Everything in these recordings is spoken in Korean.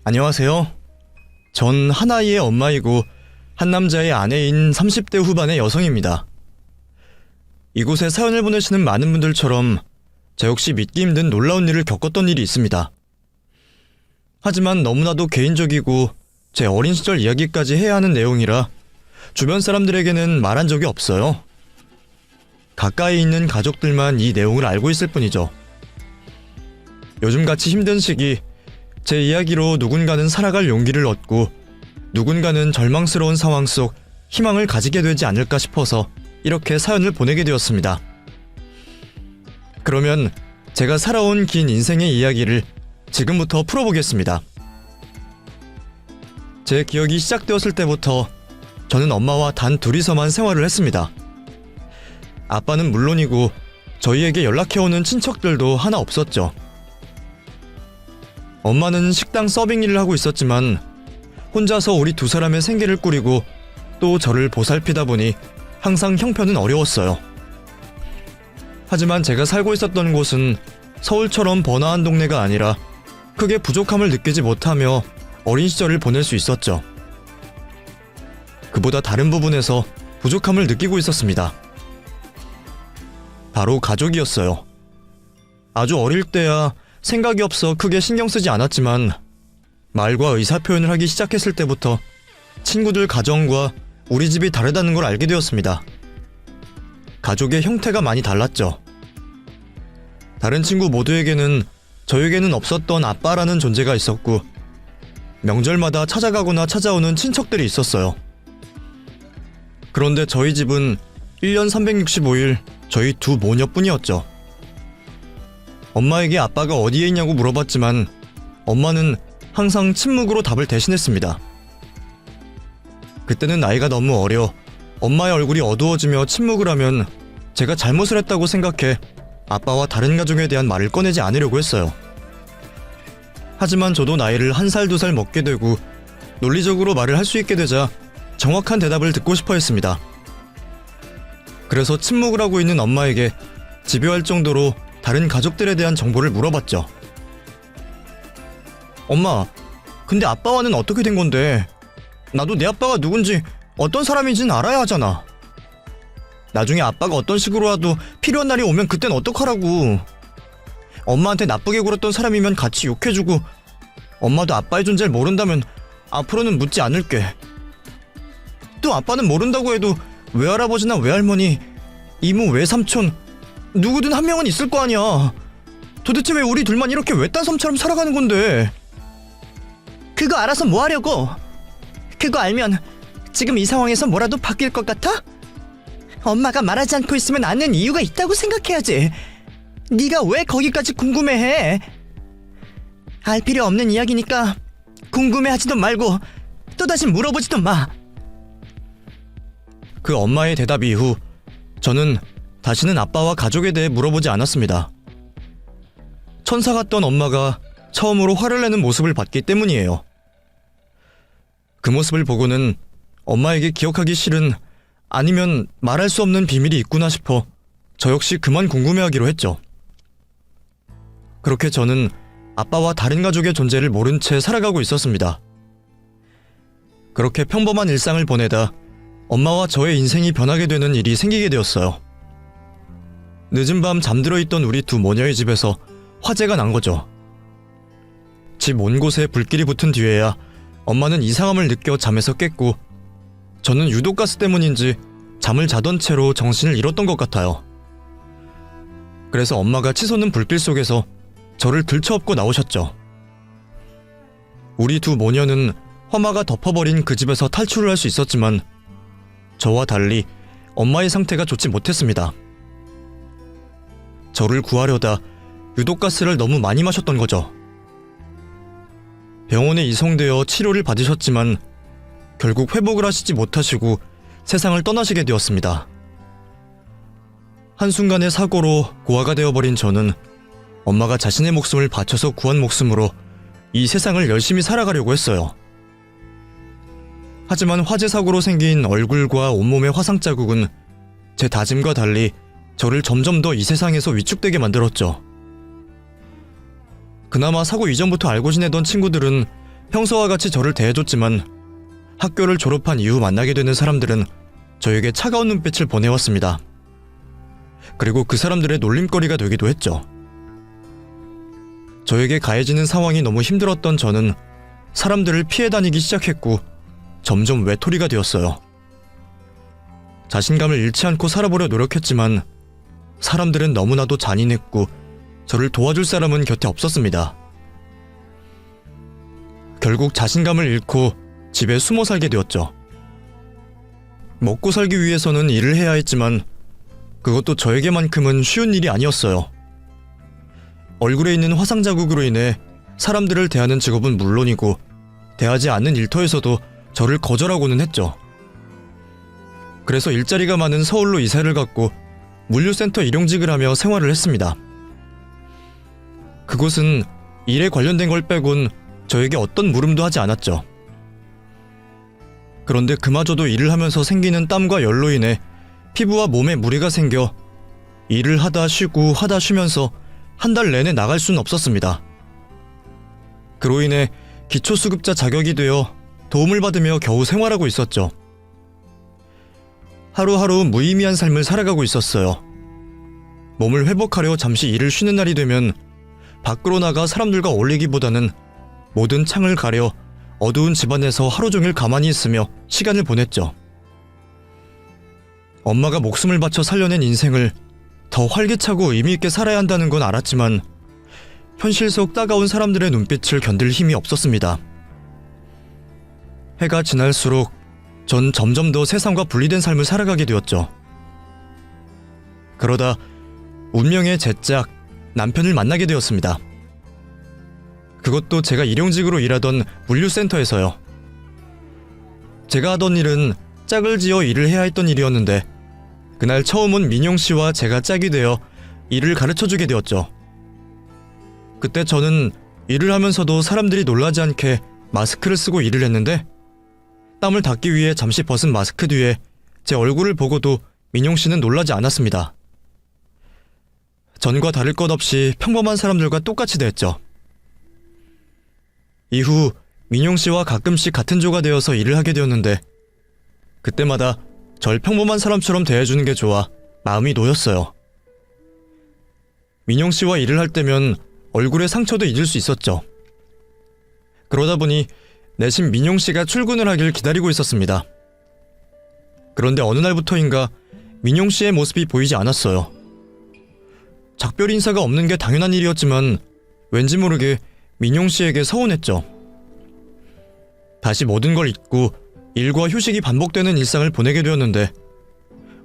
안녕하세요. 전 한 아이의 엄마이고 한 남자의 아내인 30대 후반의 여성입니다. 이곳에 사연을 보내시는 많은 분들처럼 저 역시 믿기 힘든 놀라운 일을 겪었던 일이 있습니다. 하지만 너무나도 개인적이고 제 어린 시절 이야기까지 해야 하는 내용이라 주변 사람들에게는 말한 적이 없어요. 가까이 있는 가족들만 이 내용을 알고 있을 뿐이죠. 요즘같이 힘든 시기, 제 이야기로 누군가는 살아갈 용기를 얻고 누군가는 절망스러운 상황 속 희망을 가지게 되지 않을까 싶어서 이렇게 사연을 보내게 되었습니다. 그러면 제가 살아온 긴 인생의 이야기를 지금부터 풀어보겠습니다. 제 기억이 시작되었을 때부터 저는 엄마와 단 둘이서만 생활을 했습니다. 아빠는 물론이고 저희에게 연락해오는 친척들도 하나 없었죠. 엄마는 식당 서빙 일을 하고 있었지만 혼자서 우리 두 사람의 생계를 꾸리고 또 저를 보살피다 보니 항상 형편은 어려웠어요. 하지만 제가 살고 있었던 곳은 서울처럼 번화한 동네가 아니라 크게 부족함을 느끼지 못하며 어린 시절을 보낼 수 있었죠. 그보다 다른 부분에서 부족함을 느끼고 있었습니다. 바로 가족이었어요. 아주 어릴 때야 생각이 없어 크게 신경 쓰지 않았지만 말과 의사표현을 하기 시작했을 때부터 친구들 가정과 우리 집이 다르다는 걸 알게 되었습니다. 가족의 형태가 많이 달랐죠. 다른 친구 모두에게는 저에게는 없었던 아빠라는 존재가 있었고 명절마다 찾아가거나 찾아오는 친척들이 있었어요. 그런데 저희 집은 1년 365일 저희 두 모녀뿐이었죠. 엄마에게 아빠가 어디에 있냐고 물어봤지만 엄마는 항상 침묵으로 답을 대신했습니다. 그때는 나이가 너무 어려 엄마의 얼굴이 어두워지며 침묵을 하면 제가 잘못을 했다고 생각해 아빠와 다른 가족에 대한 말을 꺼내지 않으려고 했어요. 하지만 저도 나이를 1살, 2살 먹게 되고 논리적으로 말을 할 수 있게 되자 정확한 대답을 듣고 싶어 했습니다. 그래서 침묵을 하고 있는 엄마에게 집요할 정도로 다른 가족들에 대한 정보를 물어봤죠. 엄마, 근데 아빠와는 어떻게 된 건데? 나도 내 아빠가 누군지 어떤 사람인지는 알아야 하잖아. 나중에 아빠가 어떤 식으로라도 필요한 날이 오면 그땐 어떡하라고. 엄마한테 나쁘게 굴었던 사람이면 같이 욕해주고 엄마도 아빠의 존재를 모른다면 앞으로는 묻지 않을게. 또 아빠는 모른다고 해도 외할아버지나 외할머니, 이모, 외삼촌 누구든 한 명은 있을 거 아니야. 도대체 왜 우리 둘만 이렇게 외딴 섬처럼 살아가는 건데? 그거 알아서 뭐 하려고? 그거 알면 지금 이 상황에서 뭐라도 바뀔 것 같아? 엄마가 말하지 않고 있으면 아는 이유가 있다고 생각해야지. 네가 왜 거기까지 궁금해해? 알 필요 없는 이야기니까 궁금해하지도 말고 또다시 물어보지도 마. 그 엄마의 대답 이후 저는 다시는 아빠와 가족에 대해 물어보지 않았습니다. 천사 같던 엄마가 처음으로 화를 내는 모습을 봤기 때문이에요. 그 모습을 보고는 엄마에게 기억하기 싫은 아니면 말할 수 없는 비밀이 있구나 싶어 저 역시 그만 궁금해하기로 했죠. 그렇게 저는 아빠와 다른 가족의 존재를 모른 채 살아가고 있었습니다. 그렇게 평범한 일상을 보내다 엄마와 저의 인생이 변하게 되는 일이 생기게 되었어요. 늦은 밤 잠들어 있던 우리 두 모녀의 집에서 화재가 난 거죠. 집 온 곳에 불길이 붙은 뒤에야 엄마는 이상함을 느껴 잠에서 깼고 저는 유독가스 때문인지 잠을 자던 채로 정신을 잃었던 것 같아요. 그래서 엄마가 치솟는 불길 속에서 저를 들쳐업고 나오셨죠. 우리 두 모녀는 화마가 덮어버린 그 집에서 탈출을 할 수 있었지만 저와 달리 엄마의 상태가 좋지 못했습니다. 저를 구하려다 유독가스를 너무 많이 마셨던 거죠. 병원에 이송되어 치료를 받으셨지만 결국 회복을 하시지 못하시고 세상을 떠나시게 되었습니다. 한순간의 사고로 고아가 되어버린 저는 엄마가 자신의 목숨을 바쳐서 구한 목숨으로 이 세상을 열심히 살아가려고 했어요. 하지만 화재 사고로 생긴 얼굴과 온몸의 화상 자국은 제 다짐과 달리 저를 점점 더 이 세상에서 위축되게 만들었죠. 그나마 사고 이전부터 알고 지내던 친구들은 평소와 같이 저를 대해줬지만 학교를 졸업한 이후 만나게 되는 사람들은 저에게 차가운 눈빛을 보내왔습니다. 그리고 그 사람들의 놀림거리가 되기도 했죠. 저에게 가해지는 상황이 너무 힘들었던 저는 사람들을 피해 다니기 시작했고 점점 외톨이가 되었어요. 자신감을 잃지 않고 살아보려 노력했지만 사람들은 너무나도 잔인했고 저를 도와줄 사람은 곁에 없었습니다. 결국 자신감을 잃고 집에 숨어 살게 되었죠. 먹고 살기 위해서는 일을 해야 했지만 그것도 저에게만큼은 쉬운 일이 아니었어요. 얼굴에 있는 화상 자국으로 인해 사람들을 대하는 직업은 물론이고 대하지 않는 일터에서도 저를 거절하고는 했죠. 그래서 일자리가 많은 서울로 이사를 갔고 물류센터 일용직을 하며 생활을 했습니다. 그곳은 일에 관련된 걸 빼곤 저에게 어떤 물음도 하지 않았죠. 그런데 그마저도 일을 하면서 생기는 땀과 열로 인해 피부와 몸에 무리가 생겨 일을 하다 쉬고 하다 쉬면서 한 달 내내 나갈 수는 없었습니다. 그로 인해 기초수급자 자격이 되어 도움을 받으며 겨우 생활하고 있었죠. 하루하루 무의미한 삶을 살아가고 있었어요. 몸을 회복하려 잠시 일을 쉬는 날이 되면 밖으로 나가 사람들과 어울리기보다는 모든 창을 가려 어두운 집안에서 하루 종일 가만히 있으며 시간을 보냈죠. 엄마가 목숨을 바쳐 살려낸 인생을 더 활기차고 의미있게 살아야 한다는 건 알았지만 현실 속 따가운 사람들의 눈빛을 견딜 힘이 없었습니다. 해가 지날수록 전 점점 더 세상과 분리된 삶을 살아가게 되었죠. 그러다 운명의 제짝 남편을 만나게 되었습니다. 그것도 제가 일용직으로 일하던 물류센터에서요. 제가 하던 일은 짝을 지어 일을 해야 했던 일이었는데 그날 처음 온 민용씨와 제가 짝이 되어 일을 가르쳐주게 되었죠. 그때 저는 일을 하면서도 사람들이 놀라지 않게 마스크를 쓰고 일을 했는데 땀을 닦기 위해 잠시 벗은 마스크 뒤에 제 얼굴을 보고도 민용씨는 놀라지 않았습니다. 전과 다를 것 없이 평범한 사람들과 똑같이 대했죠. 이후 민용씨와 가끔씩 같은 조가 되어서 일을 하게 되었는데 그때마다 절 평범한 사람처럼 대해주는 게 좋아 마음이 놓였어요. 민용씨와 일을 할 때면 얼굴에 상처도 잊을 수 있었죠. 그러다 보니 내심 민용씨가 출근을 하길 기다리고 있었습니다. 그런데 어느 날부터인가 민용씨의 모습이 보이지 않았어요. 작별 인사가 없는 게 당연한 일이었지만 왠지 모르게 민용씨에게 서운했죠. 다시 모든 걸 잊고 일과 휴식이 반복되는 일상을 보내게 되었는데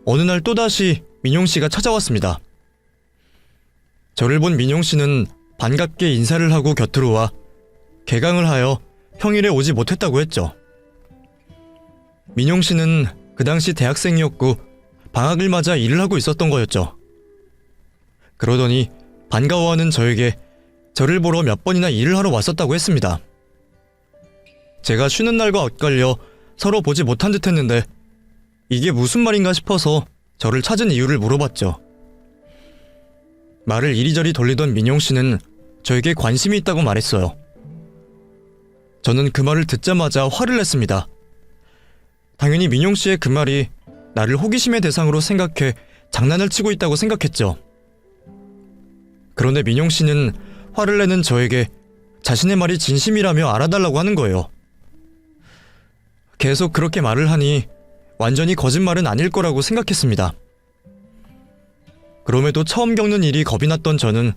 어느 날 또다시 민용씨가 찾아왔습니다. 저를 본 민용씨는 반갑게 인사를 하고 곁으로 와 개강을 하여 평일에 오지 못했다고 했죠. 민용씨는 그 당시 대학생이었고 방학을 맞아 일을 하고 있었던 거였죠. 그러더니 반가워하는 저에게 저를 보러 몇 번이나 일을 하러 왔었다고 했습니다. 제가 쉬는 날과 엇갈려 서로 보지 못한 듯 했는데 이게 무슨 말인가 싶어서 저를 찾은 이유를 물어봤죠. 말을 이리저리 돌리던 민용씨는 저에게 관심이 있다고 말했어요. 저는 그 말을 듣자마자 화를 냈습니다. 당연히 민용씨의 그 말이 나를 호기심의 대상으로 생각해 장난을 치고 있다고 생각했죠. 그런데 민용씨는 화를 내는 저에게 자신의 말이 진심이라며 알아달라고 하는 거예요. 계속 그렇게 말을 하니 완전히 거짓말은 아닐 거라고 생각했습니다. 그럼에도 처음 겪는 일이 겁이 났던 저는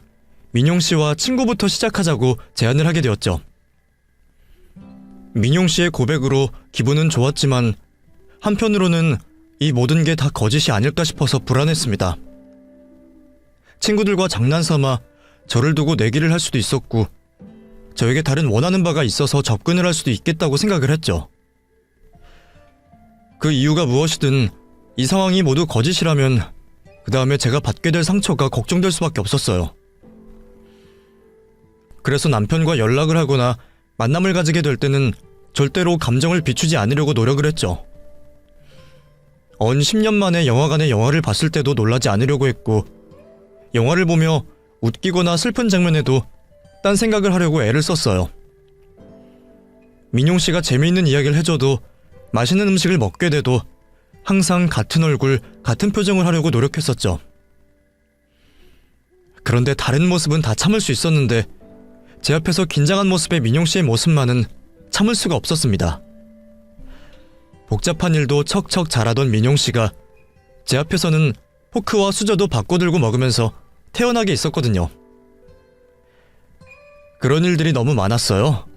민용씨와 친구부터 시작하자고 제안을 하게 되었죠. 민용씨의 고백으로 기분은 좋았지만 한편으로는 이 모든 게 다 거짓이 아닐까 싶어서 불안했습니다. 친구들과 장난삼아 저를 두고 내기를 할 수도 있었고 저에게 다른 원하는 바가 있어서 접근을 할 수도 있겠다고 생각을 했죠. 그 이유가 무엇이든 이 상황이 모두 거짓이라면 그 다음에 제가 받게 될 상처가 걱정될 수밖에 없었어요. 그래서 남편과 연락을 하거나 만남을 가지게 될 때는 절대로 감정을 비추지 않으려고 노력을 했죠. 언 10년 만에 영화관에 영화를 봤을 때도 놀라지 않으려고 했고 영화를 보며 웃기거나 슬픈 장면에도 딴 생각을 하려고 애를 썼어요. 민용 씨가 재미있는 이야기를 해줘도 맛있는 음식을 먹게 돼도 항상 같은 얼굴, 같은 표정을 하려고 노력했었죠. 그런데 다른 모습은 다 참을 수 있었는데 제 앞에서 긴장한 모습의 민용 씨의 모습만은 참을 수가 없었습니다. 복잡한 일도 척척 잘하던 민용 씨가 제 앞에서는 포크와 수저도 바꿔들고 먹으면서 태연하게 있었거든요. 그런 일들이 너무 많았어요.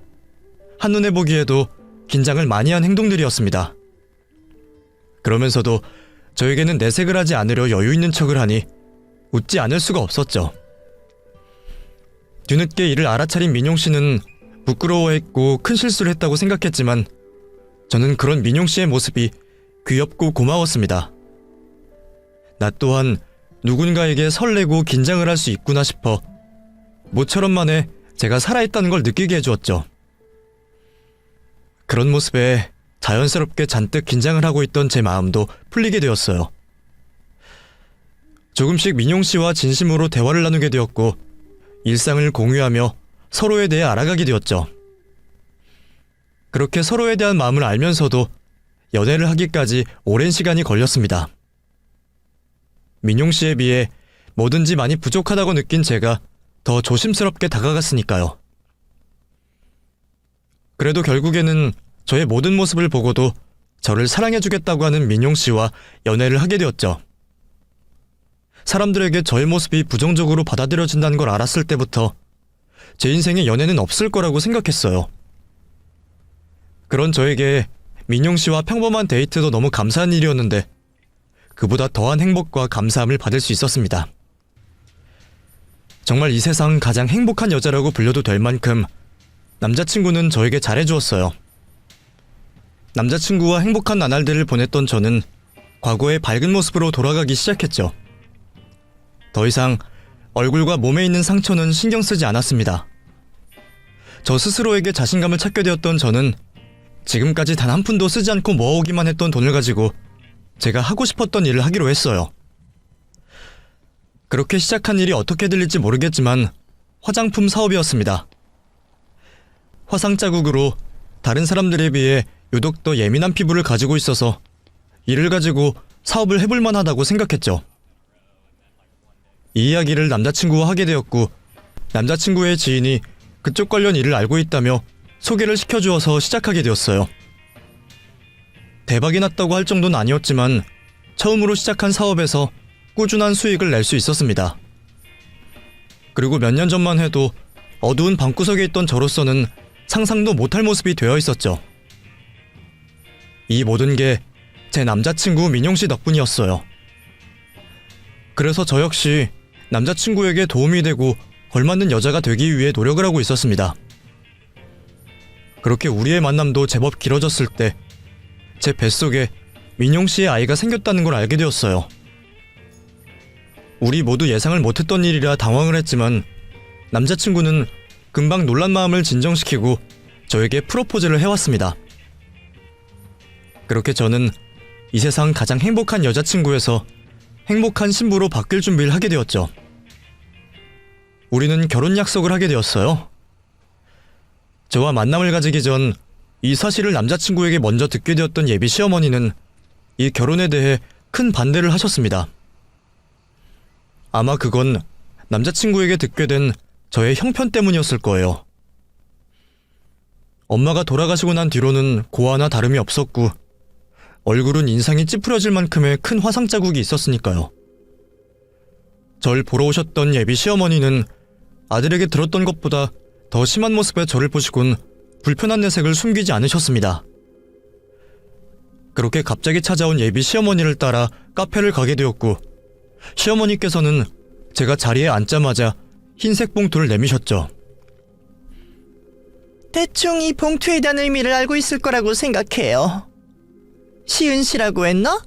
한눈에 보기에도 긴장을 많이 한 행동들이었습니다. 그러면서도 저에게는 내색을 하지 않으려 여유 있는 척을 하니 웃지 않을 수가 없었죠. 뒤늦게 이를 알아차린 민용 씨는 부끄러워했고 큰 실수를 했다고 생각했지만 저는 그런 민용 씨의 모습이 귀엽고 고마웠습니다. 나 또한 누군가에게 설레고 긴장을 할 수 있구나 싶어 모처럼 만에 제가 살아있다는 걸 느끼게 해주었죠. 그런 모습에 자연스럽게 잔뜩 긴장을 하고 있던 제 마음도 풀리게 되었어요. 조금씩 민용 씨와 진심으로 대화를 나누게 되었고 일상을 공유하며 서로에 대해 알아가게 되었죠. 그렇게 서로에 대한 마음을 알면서도 연애를 하기까지 오랜 시간이 걸렸습니다. 민용 씨에 비해 뭐든지 많이 부족하다고 느낀 제가 더 조심스럽게 다가갔으니까요. 그래도 결국에는 저의 모든 모습을 보고도 저를 사랑해주겠다고 하는 민용 씨와 연애를 하게 되었죠. 사람들에게 저의 모습이 부정적으로 받아들여진다는 걸 알았을 때부터 제 인생에 연애는 없을 거라고 생각했어요. 그런 저에게 민용 씨와 평범한 데이트도 너무 감사한 일이었는데 그보다 더한 행복과 감사함을 받을 수 있었습니다. 정말 이 세상 가장 행복한 여자라고 불려도 될 만큼 남자친구는 저에게 잘해주었어요. 남자친구와 행복한 나날들을 보냈던 저는 과거의 밝은 모습으로 돌아가기 시작했죠. 더 이상 얼굴과 몸에 있는 상처는 신경 쓰지 않았습니다. 저 스스로에게 자신감을 찾게 되었던 저는 지금까지 단 한 푼도 쓰지 않고 모아오기만 했던 돈을 가지고 제가 하고 싶었던 일을 하기로 했어요. 그렇게 시작한 일이 어떻게 들릴지 모르겠지만 화장품 사업이었습니다. 화상 자국으로 다른 사람들에 비해 유독 더 예민한 피부를 가지고 있어서 이를 가지고 사업을 해볼 만하다고 생각했죠. 이 이야기를 남자친구와 하게 되었고 남자친구의 지인이 그쪽 관련 일을 알고 있다며 소개를 시켜주어서 시작하게 되었어요. 대박이 났다고 할 정도는 아니었지만 처음으로 시작한 사업에서 꾸준한 수익을 낼 수 있었습니다. 그리고 몇 년 전만 해도 어두운 방구석에 있던 저로서는 상상도 못할 모습이 되어 있었죠. 이 모든 게 제 남자친구 민용씨 덕분이었어요. 그래서 저 역시 남자친구에게 도움이 되고 걸맞는 여자가 되기 위해 노력을 하고 있었습니다. 그렇게 우리의 만남도 제법 길어졌을 때 제 뱃속에 민용씨의 아이가 생겼다는 걸 알게 되었어요. 우리 모두 예상을 못했던 일이라 당황을 했지만 남자친구는 금방 놀란 마음을 진정시키고 저에게 프로포즈를 해왔습니다. 그렇게 저는 이 세상 가장 행복한 여자친구에서 행복한 신부로 바뀔 준비를 하게 되었죠. 우리는 결혼 약속을 하게 되었어요. 저와 만남을 가지기 전 이 사실을 남자친구에게 먼저 듣게 되었던 예비 시어머니는 이 결혼에 대해 큰 반대를 하셨습니다. 아마 그건 남자친구에게 듣게 된 저의 형편 때문이었을 거예요. 엄마가 돌아가시고 난 뒤로는 고아나 다름이 없었고 얼굴은 인상이 찌푸려질 만큼의 큰 화상 자국이 있었으니까요. 절 보러 오셨던 예비 시어머니는 아들에게 들었던 것보다 더 심한 모습의 저를 보시곤 불편한 내색을 숨기지 않으셨습니다. 그렇게 갑자기 찾아온 예비 시어머니를 따라 카페를 가게 되었고 시어머니께서는 제가 자리에 앉자마자 흰색 봉투를 내미셨죠. 대충 이 봉투에 대한 의미를 알고 있을 거라고 생각해요. 시은씨라고 했나?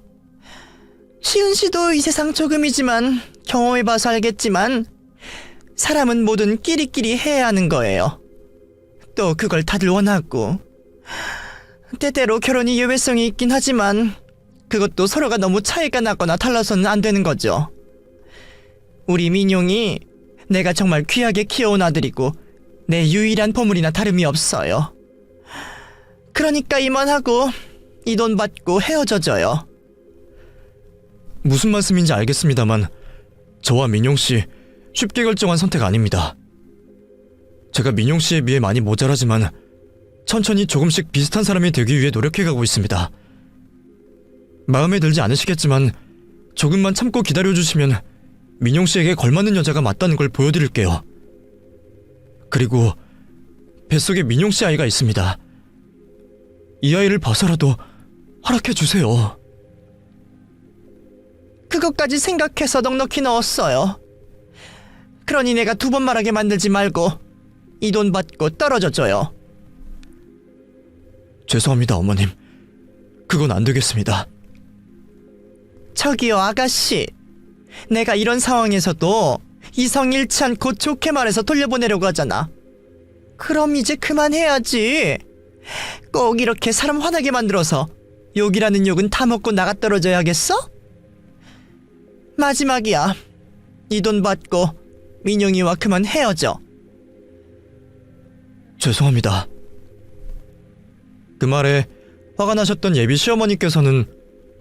시은씨도 이 세상 조금이지만 경험해봐서 알겠지만 사람은 뭐든 끼리끼리 해야 하는 거예요. 또 그걸 다들 원하고 때때로 결혼이 예외성이 있긴 하지만 그것도 서로가 너무 차이가 나거나 달라서는 안 되는 거죠. 우리 민용이 내가 정말 귀하게 키워온 아들이고 내 유일한 보물이나 다름이 없어요. 그러니까 임원하고 이 돈 받고 헤어져줘요. 무슨 말씀인지 알겠습니다만 저와 민용씨 쉽게 결정한 선택 아닙니다. 제가 민용씨에 비해 많이 모자라지만 천천히 조금씩 비슷한 사람이 되기 위해 노력해가고 있습니다. 마음에 들지 않으시겠지만 조금만 참고 기다려주시면 민용씨에게 걸맞는 여자가 맞다는 걸 보여드릴게요. 그리고 뱃속에 민용씨 아이가 있습니다. 이 아이를 봐서라도 허락해주세요. 그것까지 생각해서 넉넉히 넣었어요. 그러니 내가 두 번 말하게 만들지 말고 이 돈 받고 떨어져줘요. 죄송합니다, 어머님. 그건 안 되겠습니다. 저기요, 아가씨. 내가 이런 상황에서도 이성 잃지 않고 좋게 말해서 돌려보내려고 하잖아. 그럼 이제 그만해야지. 꼭 이렇게 사람 화나게 만들어서 욕이라는 욕은 다 먹고 나가 떨어져야겠어? 마지막이야. 이 돈 받고 민용이와 그만 헤어져. 죄송합니다. 그 말에 화가 나셨던 예비 시어머니께서는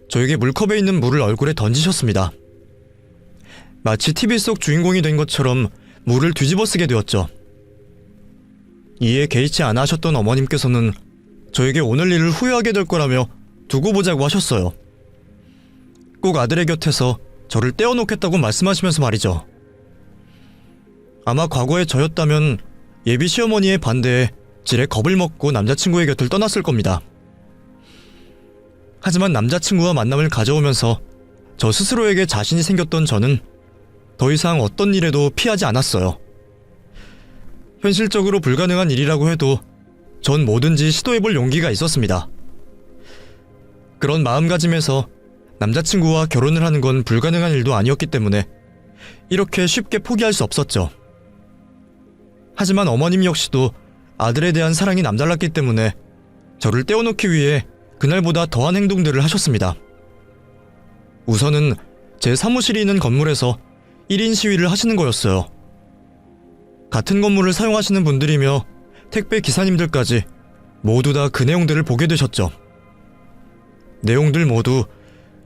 저에게 물컵에 있는 물을 얼굴에 던지셨습니다. 마치 TV 속 주인공이 된 것처럼 물을 뒤집어 쓰게 되었죠. 이에 개의치 않아 하셨던 어머님께서는 저에게 오늘 일을 후회하게 될 거라며 두고 보자고 하셨어요. 꼭 아들의 곁에서 저를 떼어놓겠다고 말씀하시면서 말이죠. 아마 과거에 저였다면 예비 시어머니의 반대에 지레 겁을 먹고 남자친구의 곁을 떠났을 겁니다. 하지만 남자친구와 만남을 가져오면서 저 스스로에게 자신이 생겼던 저는 더 이상 어떤 일에도 피하지 않았어요. 현실적으로 불가능한 일이라고 해도 전 뭐든지 시도해볼 용기가 있었습니다. 그런 마음가짐에서 남자친구와 결혼을 하는 건 불가능한 일도 아니었기 때문에 이렇게 쉽게 포기할 수 없었죠. 하지만 어머님 역시도 아들에 대한 사랑이 남달랐기 때문에 저를 떼어놓기 위해 그날보다 더한 행동들을 하셨습니다. 우선은 제 사무실이 있는 건물에서 1인 시위를 하시는 거였어요. 같은 건물을 사용하시는 분들이며 택배 기사님들까지 모두 다 그 내용들을 보게 되셨죠. 내용들 모두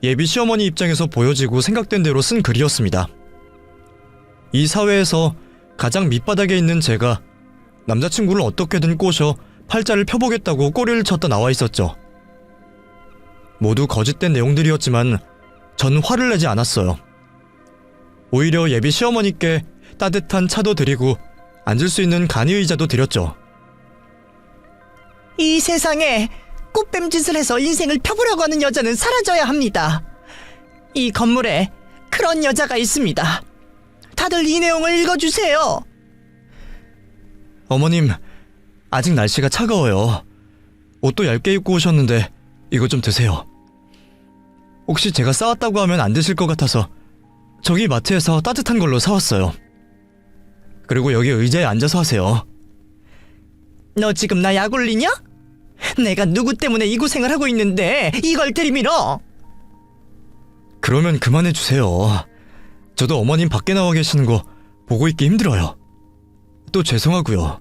예비 시어머니 입장에서 보여지고 생각된 대로 쓴 글이었습니다. 이 사회에서 가장 밑바닥에 있는 제가 남자친구를 어떻게든 꼬셔 팔자를 펴보겠다고 꼬리를 쳤다 나와 있었죠. 모두 거짓된 내용들이었지만 전 화를 내지 않았어요. 오히려 예비 시어머니께 따뜻한 차도 드리고 앉을 수 있는 간이의자도 드렸죠. 이 세상에 꽃뱀짓을 해서 인생을 펴보려고 하는 여자는 사라져야 합니다. 이 건물에 그런 여자가 있습니다. 다들 이 내용을 읽어주세요. 어머님, 아직 날씨가 차가워요. 옷도 얇게 입고 오셨는데 이거 좀 드세요. 혹시 제가 싸왔다고 하면 안 드실 것 같아서 저기 마트에서 따뜻한 걸로 사왔어요. 그리고 여기 의자에 앉아서 하세요. 너 지금 나 약 올리냐? 내가 누구 때문에 이 고생을 하고 있는데 이걸 들이밀어? 그러면 그만해주세요. 저도 어머님 밖에 나와 계시는 거 보고 있기 힘들어요. 또 죄송하고요.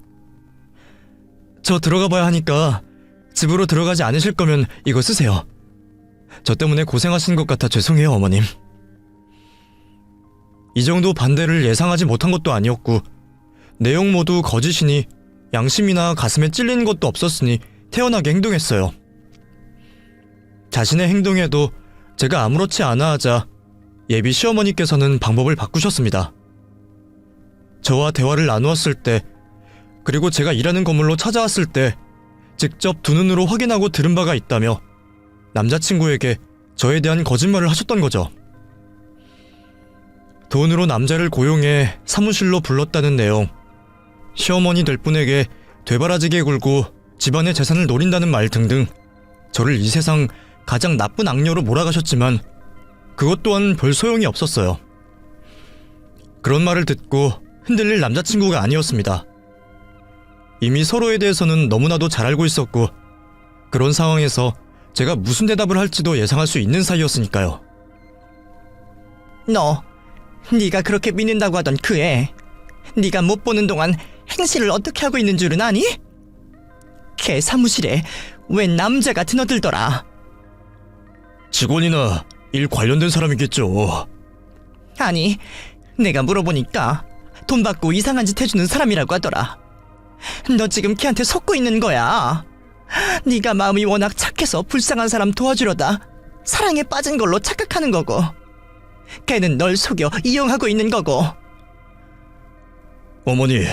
저 들어가 봐야 하니까 집으로 들어가지 않으실 거면 이거 쓰세요. 저 때문에 고생하시는 것 같아 죄송해요, 어머님. 이 정도 반대를 예상하지 못한 것도 아니었고 내용 모두 거짓이니 양심이나 가슴에 찔리는 것도 없었으니 태연하게 행동했어요. 자신의 행동에도 제가 아무렇지 않아 하자 예비 시어머니께서는 방법을 바꾸셨습니다. 저와 대화를 나누었을 때, 그리고 제가 일하는 건물로 찾아왔을 때 직접 두 눈으로 확인하고 들은 바가 있다며 남자친구에게 저에 대한 거짓말을 하셨던 거죠. 돈으로 남자를 고용해 사무실로 불렀다는 내용, 시어머니 될 분에게 되바라지게 굴고 집안의 재산을 노린다는 말 등등 저를 이 세상 가장 나쁜 악녀로 몰아가셨지만 그것 또한 별 소용이 없었어요. 그런 말을 듣고 흔들릴 남자친구가 아니었습니다. 이미 서로에 대해서는 너무나도 잘 알고 있었고 그런 상황에서 제가 무슨 대답을 할지도 예상할 수 있는 사이였으니까요. 너, 네가 그렇게 믿는다고 하던 그 애, 네가 못 보는 동안 행실을 어떻게 하고 있는 줄은 아니? 걔 사무실에 웬 남자가 드나들더라. 직원이나 일 관련된 사람이겠죠. 아니, 내가 물어보니까 돈 받고 이상한 짓 해주는 사람이라고 하더라. 너 지금 걔한테 속고 있는 거야. 네가 마음이 워낙 착해서 불쌍한 사람 도와주려다 사랑에 빠진 걸로 착각하는 거고, 걔는 널 속여 이용하고 있는 거고. 어머니,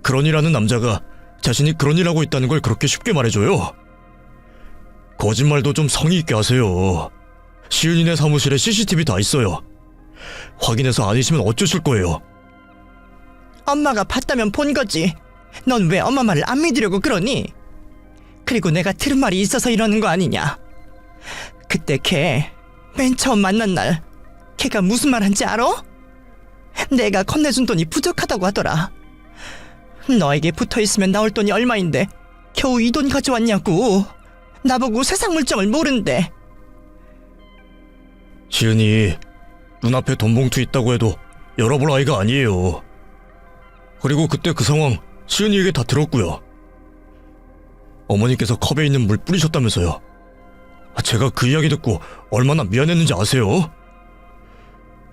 그런 일하는 남자가 자신이 그런 일 하고 있다는 걸 그렇게 쉽게 말해줘요? 거짓말도 좀 성의 있게 하세요. 시은이네 사무실에 CCTV 다 있어요. 확인해서 아니시면 어쩌실 거예요? 엄마가 봤다면 본 거지. 넌 왜 엄마 말을 안 믿으려고 그러니? 그리고 내가 들은 말이 있어서 이러는 거 아니냐. 그때 걔 맨 처음 만난 날 걔가 무슨 말 한지 알아? 내가 건네준 돈이 부족하다고 하더라. 너에게 붙어있으면 나올 돈이 얼마인데 겨우 이 돈 가져왔냐고. 나보고 세상 물정을 모른대. 시은이 눈앞에 돈 봉투 있다고 해도 열어볼 아이가 아니에요. 그리고 그때 그 상황 시은이에게 다 들었고요. 어머니께서 컵에 있는 물 뿌리셨다면서요. 제가 그 이야기 듣고 얼마나 미안했는지 아세요?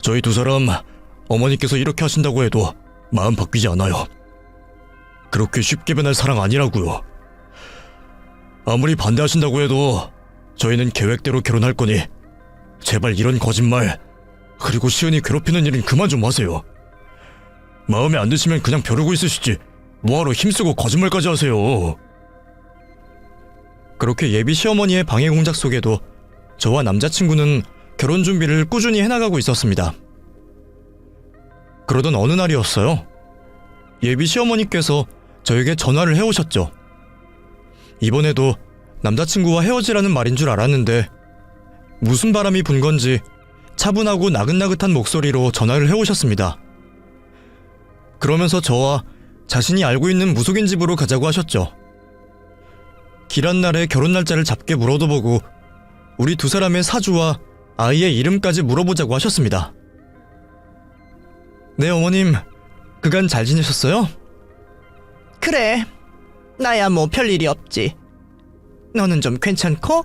저희 두 사람 어머니께서 이렇게 하신다고 해도 마음 바뀌지 않아요. 그렇게 쉽게 변할 사랑 아니라고요. 아무리 반대하신다고 해도 저희는 계획대로 결혼할 거니 제발 이런 거짓말, 그리고 시은이 괴롭히는 일은 그만 좀 하세요. 마음에 안 드시면 그냥 벼르고 있으시지 뭐하러 힘쓰고 거짓말까지 하세요. 그렇게 예비 시어머니의 방해 공작 속에도 저와 남자친구는 결혼 준비를 꾸준히 해나가고 있었습니다. 그러던 어느 날이었어요. 예비 시어머니께서 저에게 전화를 해오셨죠. 이번에도 남자친구와 헤어지라는 말인 줄 알았는데 무슨 바람이 분 건지 차분하고 나긋나긋한 목소리로 전화를 해오셨습니다. 그러면서 저와 자신이 알고 있는 무속인 집으로 가자고 하셨죠. 길한 날에 결혼 날짜를 잡게 물어도 보고 우리 두 사람의 사주와 아이의 이름까지 물어보자고 하셨습니다. 네, 어머님. 그간 잘 지내셨어요? 그래, 나야 뭐 별일이 없지. 너는 좀 괜찮고?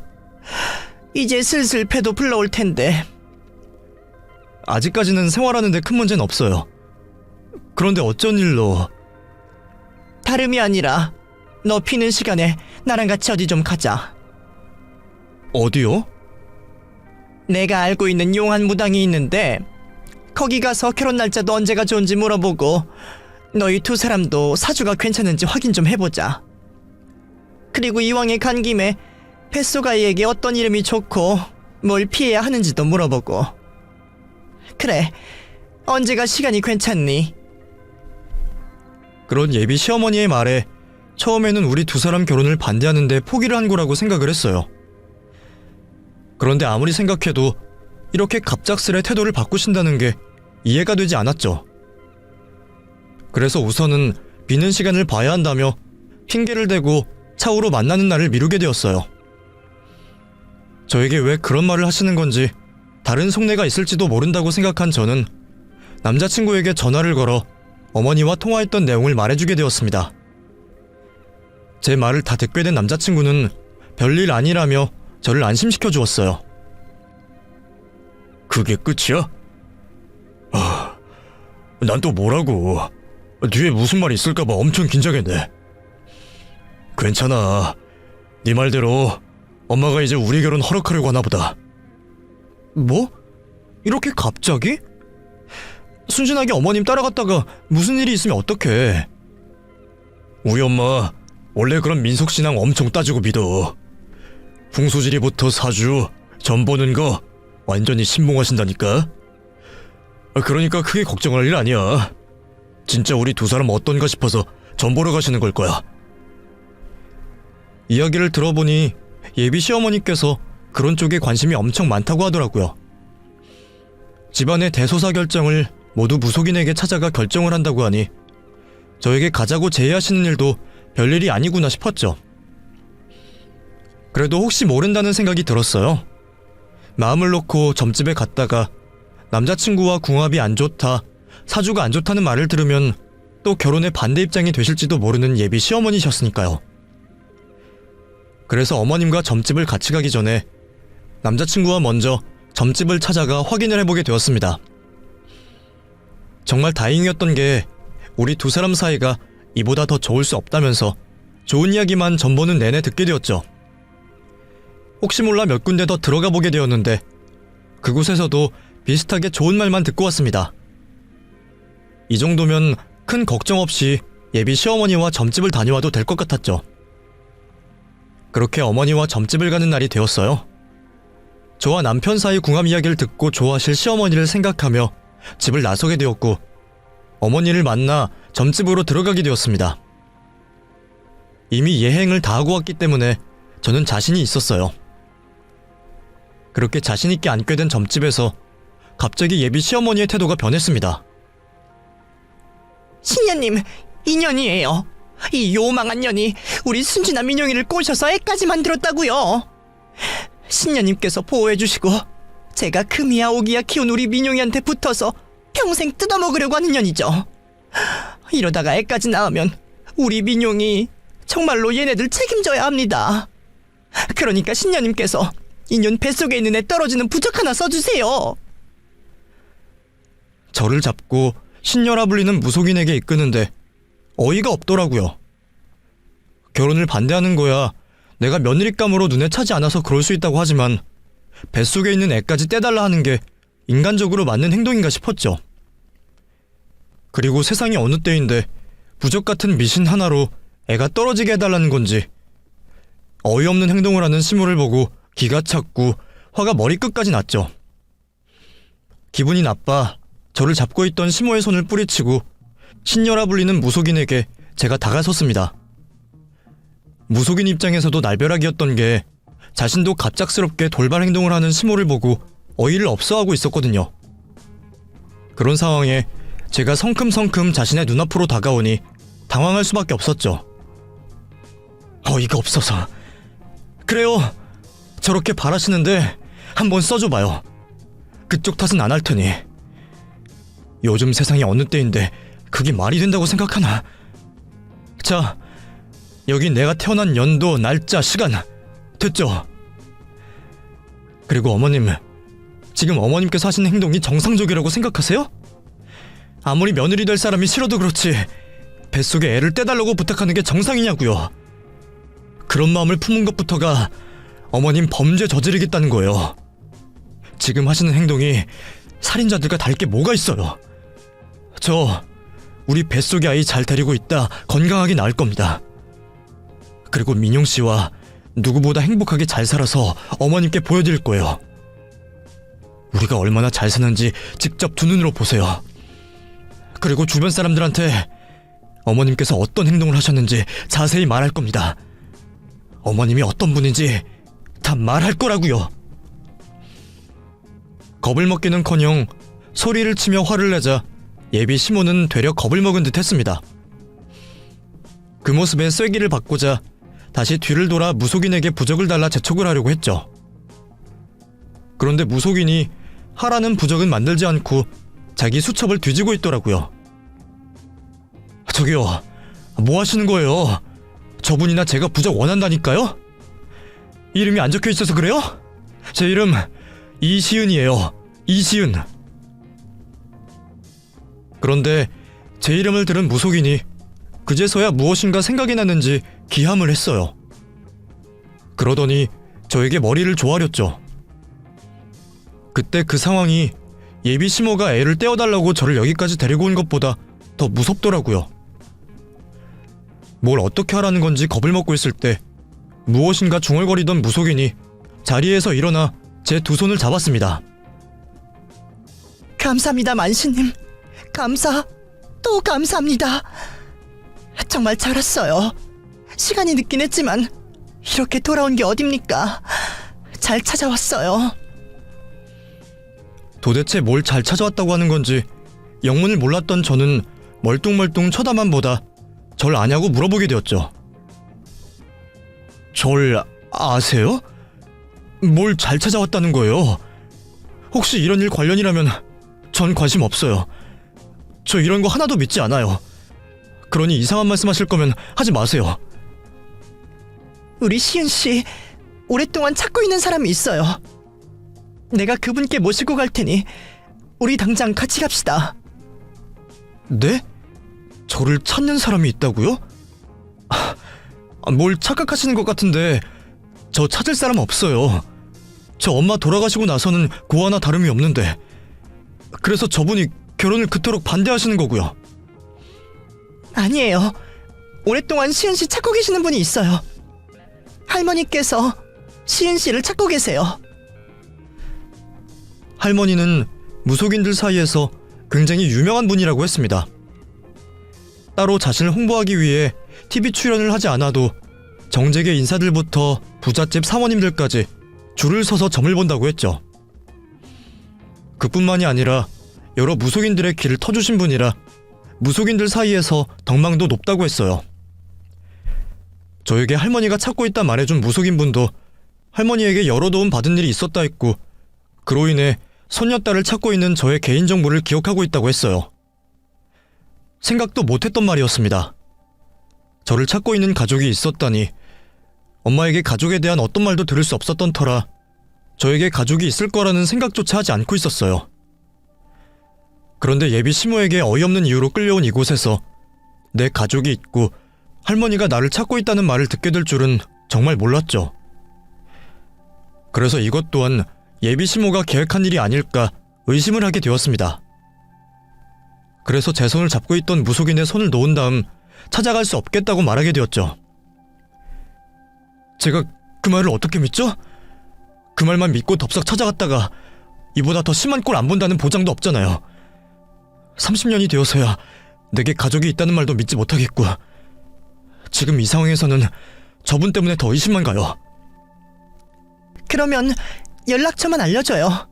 이제 슬슬 배도 불러올 텐데. 아직까지는 생활하는데 큰 문제는 없어요. 그런데 어쩐 일로? 다름이 아니라 너 비는 시간에 나랑 같이 어디 좀 가자. 어디요? 내가 알고 있는 용한 무당이 있는데 거기 가서 결혼 날짜도 언제가 좋은지 물어보고 너희 두 사람도 사주가 괜찮은지 확인 좀 해보자. 그리고 이왕에 간 김에 뱃속아이에게 어떤 이름이 좋고 뭘 피해야 하는지도 물어보고. 그래, 언제가 시간이 괜찮니? 그런 예비 시어머니의 말에 처음에는 우리 두 사람 결혼을 반대하는데 포기를 한 거라고 생각을 했어요. 그런데 아무리 생각해도 이렇게 갑작스레 태도를 바꾸신다는 게 이해가 되지 않았죠. 그래서 우선은 비는 시간을 봐야 한다며 핑계를 대고 차후로 만나는 날을 미루게 되었어요. 저에게 왜 그런 말을 하시는 건지 다른 속내가 있을지도 모른다고 생각한 저는 남자친구에게 전화를 걸어 어머니와 통화했던 내용을 말해주게 되었습니다. 제 말을 다 듣게 된 남자친구는 별일 아니라며 저를 안심시켜 주었어요. 그게 끝이야? 난 또 뭐라고. 뒤에 무슨 말이 있을까봐 엄청 긴장했네. 괜찮아. 네 말대로 엄마가 이제 우리 결혼 허락하려고 하나 보다. 뭐? 이렇게 갑자기? 순진하게 어머님 따라갔다가 무슨 일이 있으면 어떡해. 우리 엄마 원래 그런 민속신앙 엄청 따지고 믿어. 풍수지리부터 사주, 점 보는 거 완전히 신봉하신다니까. 그러니까 크게 걱정할 일 아니야. 진짜 우리 두 사람 어떤가 싶어서 점 보러 가시는 걸 거야. 이야기를 들어보니 예비 시어머니께서 그런 쪽에 관심이 엄청 많다고 하더라고요. 집안의 대소사 결정을 모두 무속인에게 찾아가 결정을 한다고 하니 저에게 가자고 제의하시는 일도 별일이 아니구나 싶었죠. 그래도 혹시 모른다는 생각이 들었어요. 마음을 놓고 점집에 갔다가 남자친구와 궁합이 안 좋다, 사주가 안 좋다는 말을 들으면 또 결혼에 반대 입장이 되실지도 모르는 예비 시어머니셨으니까요. 그래서 어머님과 점집을 같이 가기 전에 남자친구와 먼저 점집을 찾아가 확인을 해보게 되었습니다. 정말 다행이었던 게 우리 두 사람 사이가 이보다 더 좋을 수 없다면서 좋은 이야기만 전보는 내내 듣게 되었죠. 혹시 몰라 몇 군데 더 들어가 보게 되었는데 그곳에서도 비슷하게 좋은 말만 듣고 왔습니다. 이 정도면 큰 걱정 없이 예비 시어머니와 점집을 다녀와도 될 것 같았죠. 그렇게 어머니와 점집을 가는 날이 되었어요. 저와 남편 사이 궁합 이야기를 듣고 좋아하실 시어머니를 생각하며 집을 나서게 되었고 어머니를 만나 점집으로 들어가게 되었습니다. 이미 예행을 다 하고 왔기 때문에 저는 자신이 있었어요. 그렇게 자신있게 앉게 된 점집에서 갑자기 예비 시어머니의 태도가 변했습니다. 신녀님, 인연이에요. 이 요망한 년이 우리 순진한 민용이를 꼬셔서 애까지 만들었다고요. 신녀님께서 보호해주시고 제가 금이야 오기야 키운 우리 민용이한테 붙어서 평생 뜯어먹으려고 하는 년이죠. 이러다가 애까지 낳으면 우리 민용이 정말로 얘네들 책임져야 합니다. 그러니까 신녀님께서 인연 뱃속에 있는 애 떨어지는 부적 하나 써주세요. 저를 잡고 신녀라 불리는 무속인에게 이끄는데 어이가 없더라고요. 결혼을 반대하는 거야 내가 며느리감으로 눈에 차지 않아서 그럴 수 있다고 하지만 뱃속에 있는 애까지 떼달라 하는 게 인간적으로 맞는 행동인가 싶었죠. 그리고 세상이 어느 때인데 부적 같은 미신 하나로 애가 떨어지게 해달라는 건지 어이없는 행동을 하는 시모를 보고 기가 찼고 화가 머리끝까지 났죠. 기분이 나빠 저를 잡고 있던 시모의 손을 뿌리치고 신녀라 불리는 무속인에게 제가 다가섰습니다. 무속인 입장에서도 날벼락이었던 게 자신도 갑작스럽게 돌발 행동을 하는 시모를 보고 어이를 없어하고 있었거든요. 그런 상황에 제가 성큼성큼 자신의 눈앞으로 다가오니 당황할 수밖에 없었죠. 어이가 없어서. 그래요. 저렇게 바라시는데 한번 써줘봐요. 그쪽 탓은 안 할 테니. 요즘 세상이 어느 때인데 그게 말이 된다고 생각하나. 자, 여기 내가 태어난 연도, 날짜, 시간 됐죠? 그리고 어머님, 지금 어머님께서 하신 행동이 정상적이라고 생각하세요? 아무리 며느리 될 사람이 싫어도 그렇지 뱃속에 애를 떼달라고 부탁하는 게 정상이냐고요. 그런 마음을 품은 것부터가 어머님 범죄 저지르겠다는 거예요. 지금 하시는 행동이 살인자들과 다를 게 뭐가 있어요. 저 우리 뱃속의 아이 잘 데리고 있다 건강하게 나을 겁니다. 그리고 민용씨와 누구보다 행복하게 잘 살아서 어머님께 보여드릴 거예요. 우리가 얼마나 잘 사는지 직접 두 눈으로 보세요. 그리고 주변 사람들한테 어머님께서 어떤 행동을 하셨는지 자세히 말할 겁니다. 어머님이 어떤 분인지 다 말할 거라고요. 겁을 먹기는커녕 소리를 치며 화를 내자 예비 시모는 되려 겁을 먹은 듯 했습니다. 그 모습에 쐐기를 받고자 다시 뒤를 돌아 무속인에게 부적을 달라 재촉을 하려고 했죠. 그런데 무속인이 하라는 부적은 만들지 않고 자기 수첩을 뒤지고 있더라고요. 저기요, 뭐 하시는 거예요? 저분이나 제가 부적 원한다니까요? 이름이 안 적혀 있어서 그래요? 제 이름 이시은이에요. 이시은. 그런데 제 이름을 들은 무속인이 그제서야 무엇인가 생각이 났는지 기함을 했어요. 그러더니 저에게 머리를 조아렸죠. 그때 그 상황이 예비 시모가 애를 떼어달라고 저를 여기까지 데리고 온 것보다 더 무섭더라고요. 뭘 어떻게 하라는 건지 겁을 먹고 있을 때 무엇인가 중얼거리던 무속인이 자리에서 일어나 제 두 손을 잡았습니다. 감사합니다, 만신님. 또 감사합니다. 정말 잘 왔어요. 시간이 늦긴 했지만 이렇게 돌아온 게 어딥니까? 잘 찾아왔어요. 도대체 뭘 잘 찾아왔다고 하는 건지 영문을 몰랐던 저는 멀뚱멀뚱 쳐다만 보다 절 아냐고 물어보게 되었죠. 절 아세요? 뭘 잘 찾아왔다는 거예요? 혹시 이런 일 관련이라면 전 관심 없어요. 저 이런 거 하나도 믿지 않아요. 그러니 이상한 말씀 하실 거면 하지 마세요. 우리 시은 씨 오랫동안 찾고 있는 사람이 있어요. 내가 그분께 모시고 갈 테니 우리 당장 같이 갑시다. 네? 저를 찾는 사람이 있다고요? 뭘 착각하시는 것 같은데 저 찾을 사람 없어요. 저 엄마 돌아가시고 나서는 고아나 다름이 없는데 그래서 저분이 결혼을 그토록 반대하시는 거고요. 아니에요. 오랫동안 시은 씨 찾고 계시는 분이 있어요. 할머니께서 시은 씨를 찾고 계세요. 할머니는 무속인들 사이에서 굉장히 유명한 분이라고 했습니다. 따로 자신을 홍보하기 위해 TV 출연을 하지 않아도 정재계 인사들부터 부잣집 사모님들까지 줄을 서서 점을 본다고 했죠. 그뿐만이 아니라 여러 무속인들의 길을 터주신 분이라 무속인들 사이에서 덕망도 높다고 했어요. 저에게 할머니가 찾고 있다 말해준 무속인분도 할머니에게 여러 도움 받은 일이 있었다 했고 그로 인해 손녀딸을 찾고 있는 저의 개인정보를 기억하고 있다고 했어요. 생각도 못했던 말이었습니다. 저를 찾고 있는 가족이 있었다니 엄마에게 가족에 대한 어떤 말도 들을 수 없었던 터라 저에게 가족이 있을 거라는 생각조차 하지 않고 있었어요. 그런데 예비 시모에게 어이없는 이유로 끌려온 이곳에서 내 가족이 있고 할머니가 나를 찾고 있다는 말을 듣게 될 줄은 정말 몰랐죠. 그래서 이것 또한 예비 시모가 계획한 일이 아닐까 의심을 하게 되었습니다. 그래서 제 손을 잡고 있던 무속인의 손을 놓은 다음 찾아갈 수 없겠다고 말하게 되었죠. 제가 그 말을 어떻게 믿죠? 그 말만 믿고 덥석 찾아갔다가 이보다 더 심한 꼴 안 본다는 보장도 없잖아요. 30년이 되어서야 내게 가족이 있다는 말도 믿지 못하겠고 지금 이 상황에서는 저분 때문에 더 의심만 가요. 그러면 연락처만 알려줘요.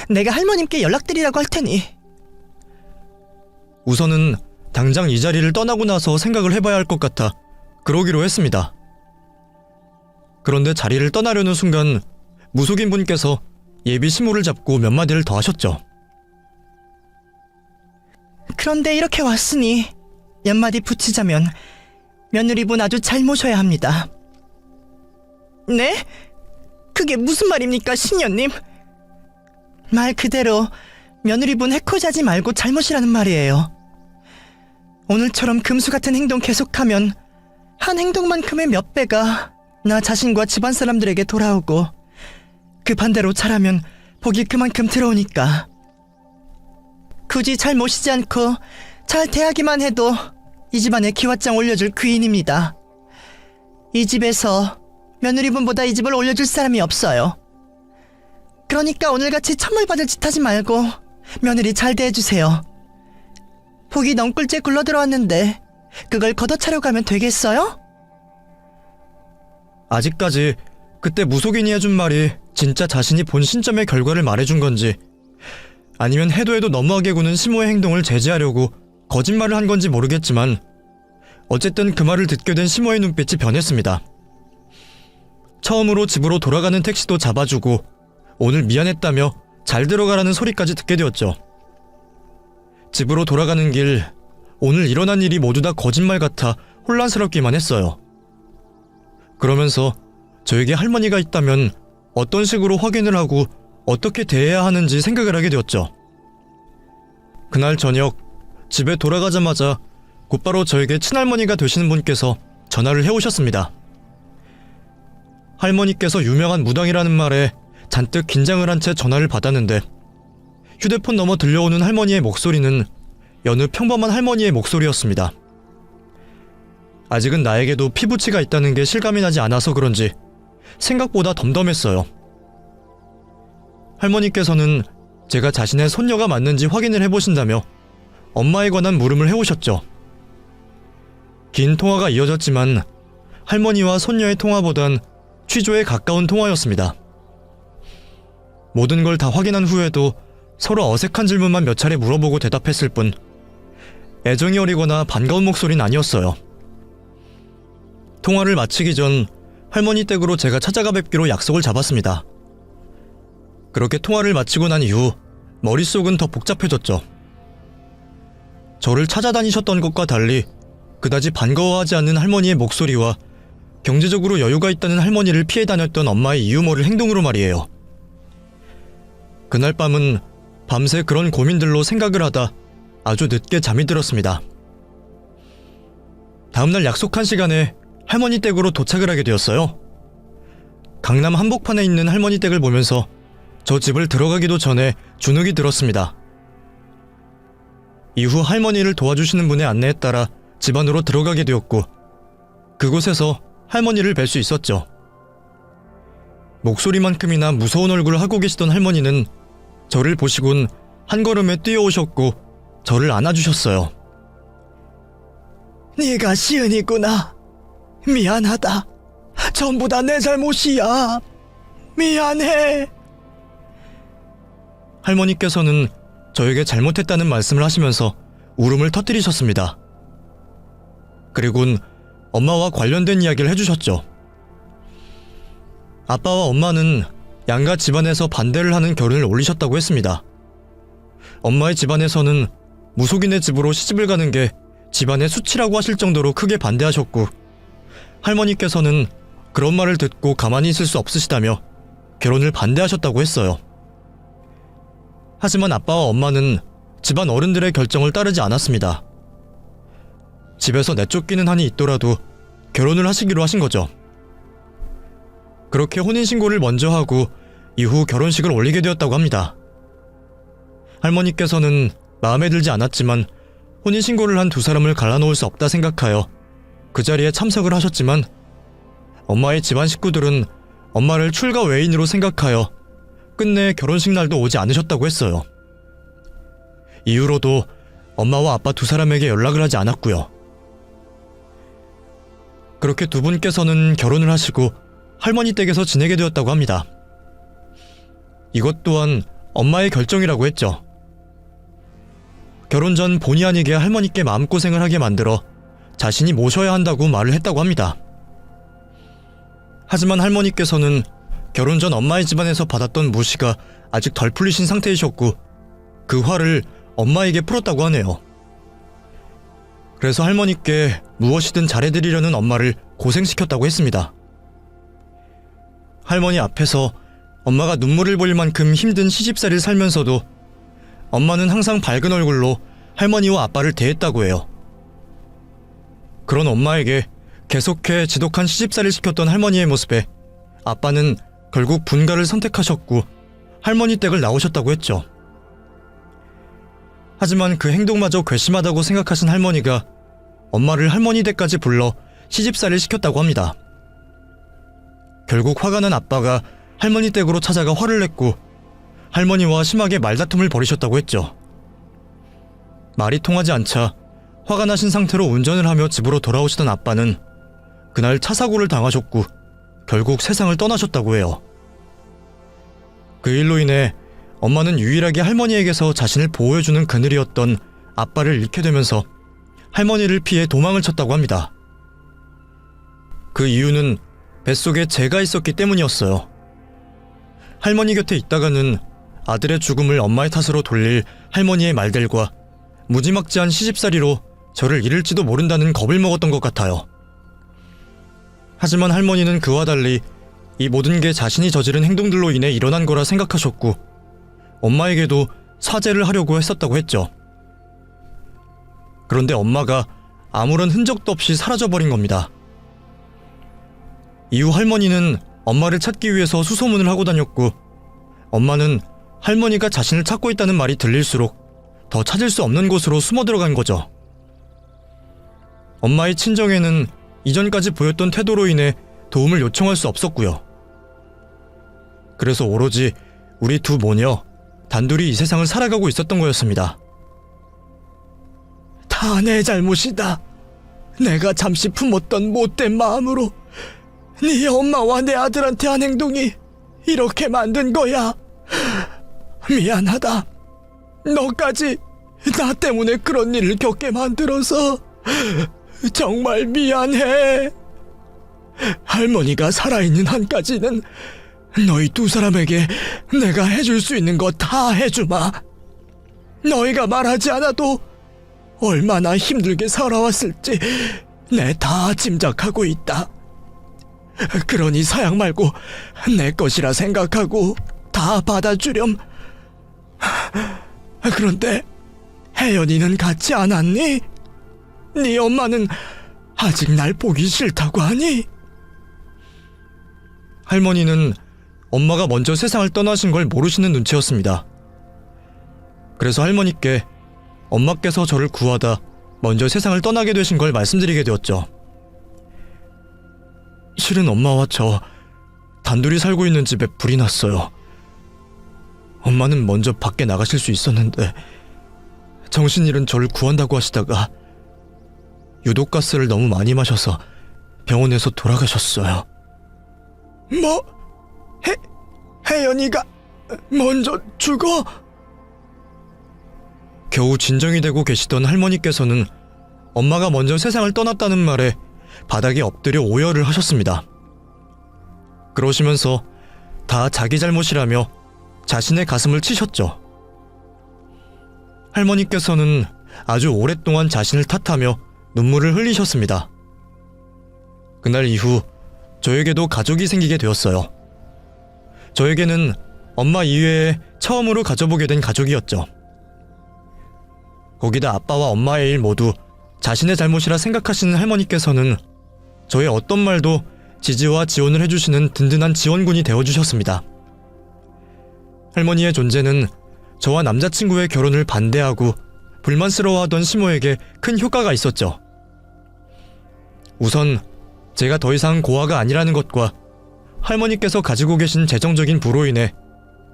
내가 할머님께 연락드리라고 할 테니. 우선은 당장 이 자리를 떠나고 나서 생각을 해봐야 할 것 같아 그러기로 했습니다. 그런데 자리를 떠나려는 순간 무속인 분께서 예비 시모를 잡고 몇 마디를 더 하셨죠. 그런데 이렇게 왔으니 몇 마디 붙이자면 며느리분 아주 잘 모셔야 합니다. 네? 그게 무슨 말입니까, 신녀님? 말 그대로 며느리분 해코지하지 말고 잘 모시라는 말이에요. 오늘처럼 금수 같은 행동 계속하면 한 행동만큼의 몇 배가 나 자신과 집안 사람들에게 돌아오고 그 반대로 잘하면 복이 그만큼 들어오니까. 굳이 잘 모시지 않고 잘 대하기만 해도 이 집안에 기왓장 올려줄 귀인입니다. 이 집에서 며느리분보다 이 집을 올려줄 사람이 없어요. 그러니까 오늘같이 천벌 받을 짓 하지 말고 며느리 잘 대해주세요. 복이 넝꿀째 굴러들어왔는데 그걸 걷어차려 가면 되겠어요? 아직까지 그때 무속인이 해준 말이 진짜 자신이 본 신점의 결과를 말해준 건지 아니면 해도 해도 너무하게 구는 시모의 행동을 제지하려고 거짓말을 한 건지 모르겠지만 어쨌든 그 말을 듣게 된 시모의 눈빛이 변했습니다. 처음으로 집으로 돌아가는 택시도 잡아주고 오늘 미안했다며 잘 들어가라는 소리까지 듣게 되었죠. 집으로 돌아가는 길 오늘 일어난 일이 모두 다 거짓말 같아 혼란스럽기만 했어요. 그러면서 저에게 할머니가 있다면 어떤 식으로 확인을 하고 어떻게 대해야 하는지 생각을 하게 되었죠. 그날 저녁 집에 돌아가자마자 곧바로 저에게 친할머니가 되시는 분께서 전화를 해오셨습니다. 할머니께서 유명한 무당이라는 말에 잔뜩 긴장을 한 채 전화를 받았는데 휴대폰 너머 들려오는 할머니의 목소리는 여느 평범한 할머니의 목소리였습니다. 아직은 나에게도 피부치가 있다는 게 실감이 나지 않아서 그런지 생각보다 덤덤했어요. 할머니께서는 제가 자신의 손녀가 맞는지 확인을 해보신다며 엄마에 관한 물음을 해오셨죠. 긴 통화가 이어졌지만 할머니와 손녀의 통화보단 취조에 가까운 통화였습니다. 모든 걸 다 확인한 후에도 서로 어색한 질문만 몇 차례 물어보고 대답했을 뿐 애정이 어리거나 반가운 목소리는 아니었어요. 통화를 마치기 전 할머니 댁으로 제가 찾아가 뵙기로 약속을 잡았습니다. 그렇게 통화를 마치고 난 이후 머릿속은 더 복잡해졌죠. 저를 찾아다니셨던 것과 달리 그다지 반가워하지 않는 할머니의 목소리와 경제적으로 여유가 있다는 할머니를 피해 다녔던 엄마의 이유 모를 행동으로 말이에요. 그날 밤은 밤새 그런 고민들로 생각을 하다 아주 늦게 잠이 들었습니다. 다음날 약속한 시간에 할머니 댁으로 도착을 하게 되었어요. 강남 한복판에 있는 할머니 댁을 보면서 저 집을 들어가기도 전에 주눅이 들었습니다. 이후 할머니를 도와주시는 분의 안내에 따라 집 안으로 들어가게 되었고 그곳에서 할머니를 뵐 수 있었죠. 목소리만큼이나 무서운 얼굴을 하고 계시던 할머니는 저를 보시곤 한 걸음에 뛰어오셨고 저를 안아주셨어요. 네가 시은이구나. 미안하다. 전부 다 내 잘못이야. 미안해. 할머니께서는 저에게 잘못했다는 말씀을 하시면서 울음을 터뜨리셨습니다. 그리곤 엄마와 관련된 이야기를 해주셨죠. 아빠와 엄마는 양가 집안에서 반대를 하는 결혼을 올리셨다고 했습니다. 엄마의 집안에서는 무속인의 집으로 시집을 가는 게 집안의 수치라고 하실 정도로 크게 반대하셨고 할머니께서는 그런 말을 듣고 가만히 있을 수 없으시다며 결혼을 반대하셨다고 했어요. 하지만 아빠와 엄마는 집안 어른들의 결정을 따르지 않았습니다. 집에서 내쫓기는 한이 있더라도 결혼을 하시기로 하신 거죠. 그렇게 혼인신고를 먼저 하고 이후 결혼식을 올리게 되었다고 합니다. 할머니께서는 마음에 들지 않았지만 혼인신고를 한 두 사람을 갈라놓을 수 없다 생각하여 그 자리에 참석을 하셨지만 엄마의 집안 식구들은 엄마를 출가 외인으로 생각하여 끝내 결혼식 날도 오지 않으셨다고 했어요. 이후로도 엄마와 아빠 두 사람에게 연락을 하지 않았고요. 그렇게 두 분께서는 결혼을 하시고 할머니 댁에서 지내게 되었다고 합니다. 이것 또한 엄마의 결정이라고 했죠. 결혼 전 본의 아니게 할머니께 마음고생을 하게 만들어 자신이 모셔야 한다고 말을 했다고 합니다. 하지만 할머니께서는 결혼 전 엄마의 집안에서 받았던 무시가 아직 덜 풀리신 상태이셨고 그 화를 엄마에게 풀었다고 하네요. 그래서 할머니께 무엇이든 잘해드리려는 엄마를 고생시켰다고 했습니다. 할머니 앞에서 엄마가 눈물을 보일 만큼 힘든 시집살이를 살면서도 엄마는 항상 밝은 얼굴로 할머니와 아빠를 대했다고 해요. 그런 엄마에게 계속해 지독한 시집살이를 시켰던 할머니의 모습에 아빠는 결국 분가를 선택하셨고 할머니 댁을 나오셨다고 했죠. 하지만 그 행동마저 괘씸하다고 생각하신 할머니가 엄마를 할머니 댁까지 불러 시집살이를 시켰다고 합니다. 결국 화가 난 아빠가 할머니 댁으로 찾아가 화를 냈고 할머니와 심하게 말다툼을 벌이셨다고 했죠. 말이 통하지 않자 화가 나신 상태로 운전을 하며 집으로 돌아오시던 아빠는 그날 차 사고를 당하셨고 결국 세상을 떠나셨다고 해요. 그 일로 인해 엄마는 유일하게 할머니에게서 자신을 보호해주는 그늘이었던 아빠를 잃게 되면서 할머니를 피해 도망을 쳤다고 합니다. 그 이유는 뱃속에 재가 있었기 때문이었어요. 할머니 곁에 있다가는 아들의 죽음을 엄마의 탓으로 돌릴 할머니의 말들과 무지막지한 시집살이로 저를 잃을지도 모른다는 겁을 먹었던 것 같아요. 하지만 할머니는 그와 달리 이 모든 게 자신이 저지른 행동들로 인해 일어난 거라 생각하셨고 엄마에게도 사죄를 하려고 했었다고 했죠. 그런데 엄마가 아무런 흔적도 없이 사라져버린 겁니다. 이후 할머니는 엄마를 찾기 위해서 수소문을 하고 다녔고 엄마는 할머니가 자신을 찾고 있다는 말이 들릴수록 더 찾을 수 없는 곳으로 숨어 들어간 거죠. 엄마의 친정에는 이전까지 보였던 태도로 인해 도움을 요청할 수 없었고요. 그래서 오로지 우리 두 모녀 단둘이 이 세상을 살아가고 있었던 거였습니다. 다 내 잘못이다. 내가 잠시 품었던 못된 마음으로 네 엄마와 내 아들한테 한 행동이 이렇게 만든 거야. 미안하다. 너까지 나 때문에 그런 일을 겪게 만들어서 정말 미안해. 할머니가 살아있는 한까지는 너희 두 사람에게 내가 해줄 수 있는 거 다 해주마. 너희가 말하지 않아도 얼마나 힘들게 살아왔을지 내 다 짐작하고 있다. 그러니 사양 말고 내 것이라 생각하고 다 받아주렴. 그런데 혜연이는 같지 않았니? 네 엄마는 아직 날 보기 싫다고 하니? 할머니는 엄마가 먼저 세상을 떠나신 걸 모르시는 눈치였습니다. 그래서 할머니께 엄마께서 저를 구하다 먼저 세상을 떠나게 되신 걸 말씀드리게 되었죠. 실은 엄마와 저 단둘이 살고 있는 집에 불이 났어요. 엄마는 먼저 밖에 나가실 수 있었는데 정신 잃은 저를 구한다고 하시다가 유독가스를 너무 많이 마셔서 병원에서 돌아가셨어요. 뭐? 혜연이가 먼저 죽어? 겨우 진정이 되고 계시던 할머니께서는 엄마가 먼저 세상을 떠났다는 말에 바닥에 엎드려 오열을 하셨습니다. 그러시면서 다 자기 잘못이라며 자신의 가슴을 치셨죠. 할머니께서는 아주 오랫동안 자신을 탓하며 눈물을 흘리셨습니다. 그날 이후 저에게도 가족이 생기게 되었어요. 저에게는 엄마 이외에 처음으로 가져보게 된 가족이었죠. 거기다 아빠와 엄마의 일 모두 자신의 잘못이라 생각하시는 할머니께서는 저의 어떤 말도 지지와 지원을 해주시는 든든한 지원군이 되어주셨습니다. 할머니의 존재는 저와 남자친구의 결혼을 반대하고 불만스러워하던 시모에게 큰 효과가 있었죠. 우선 제가 더 이상 고아가 아니라는 것과 할머니께서 가지고 계신 재정적인 부로 인해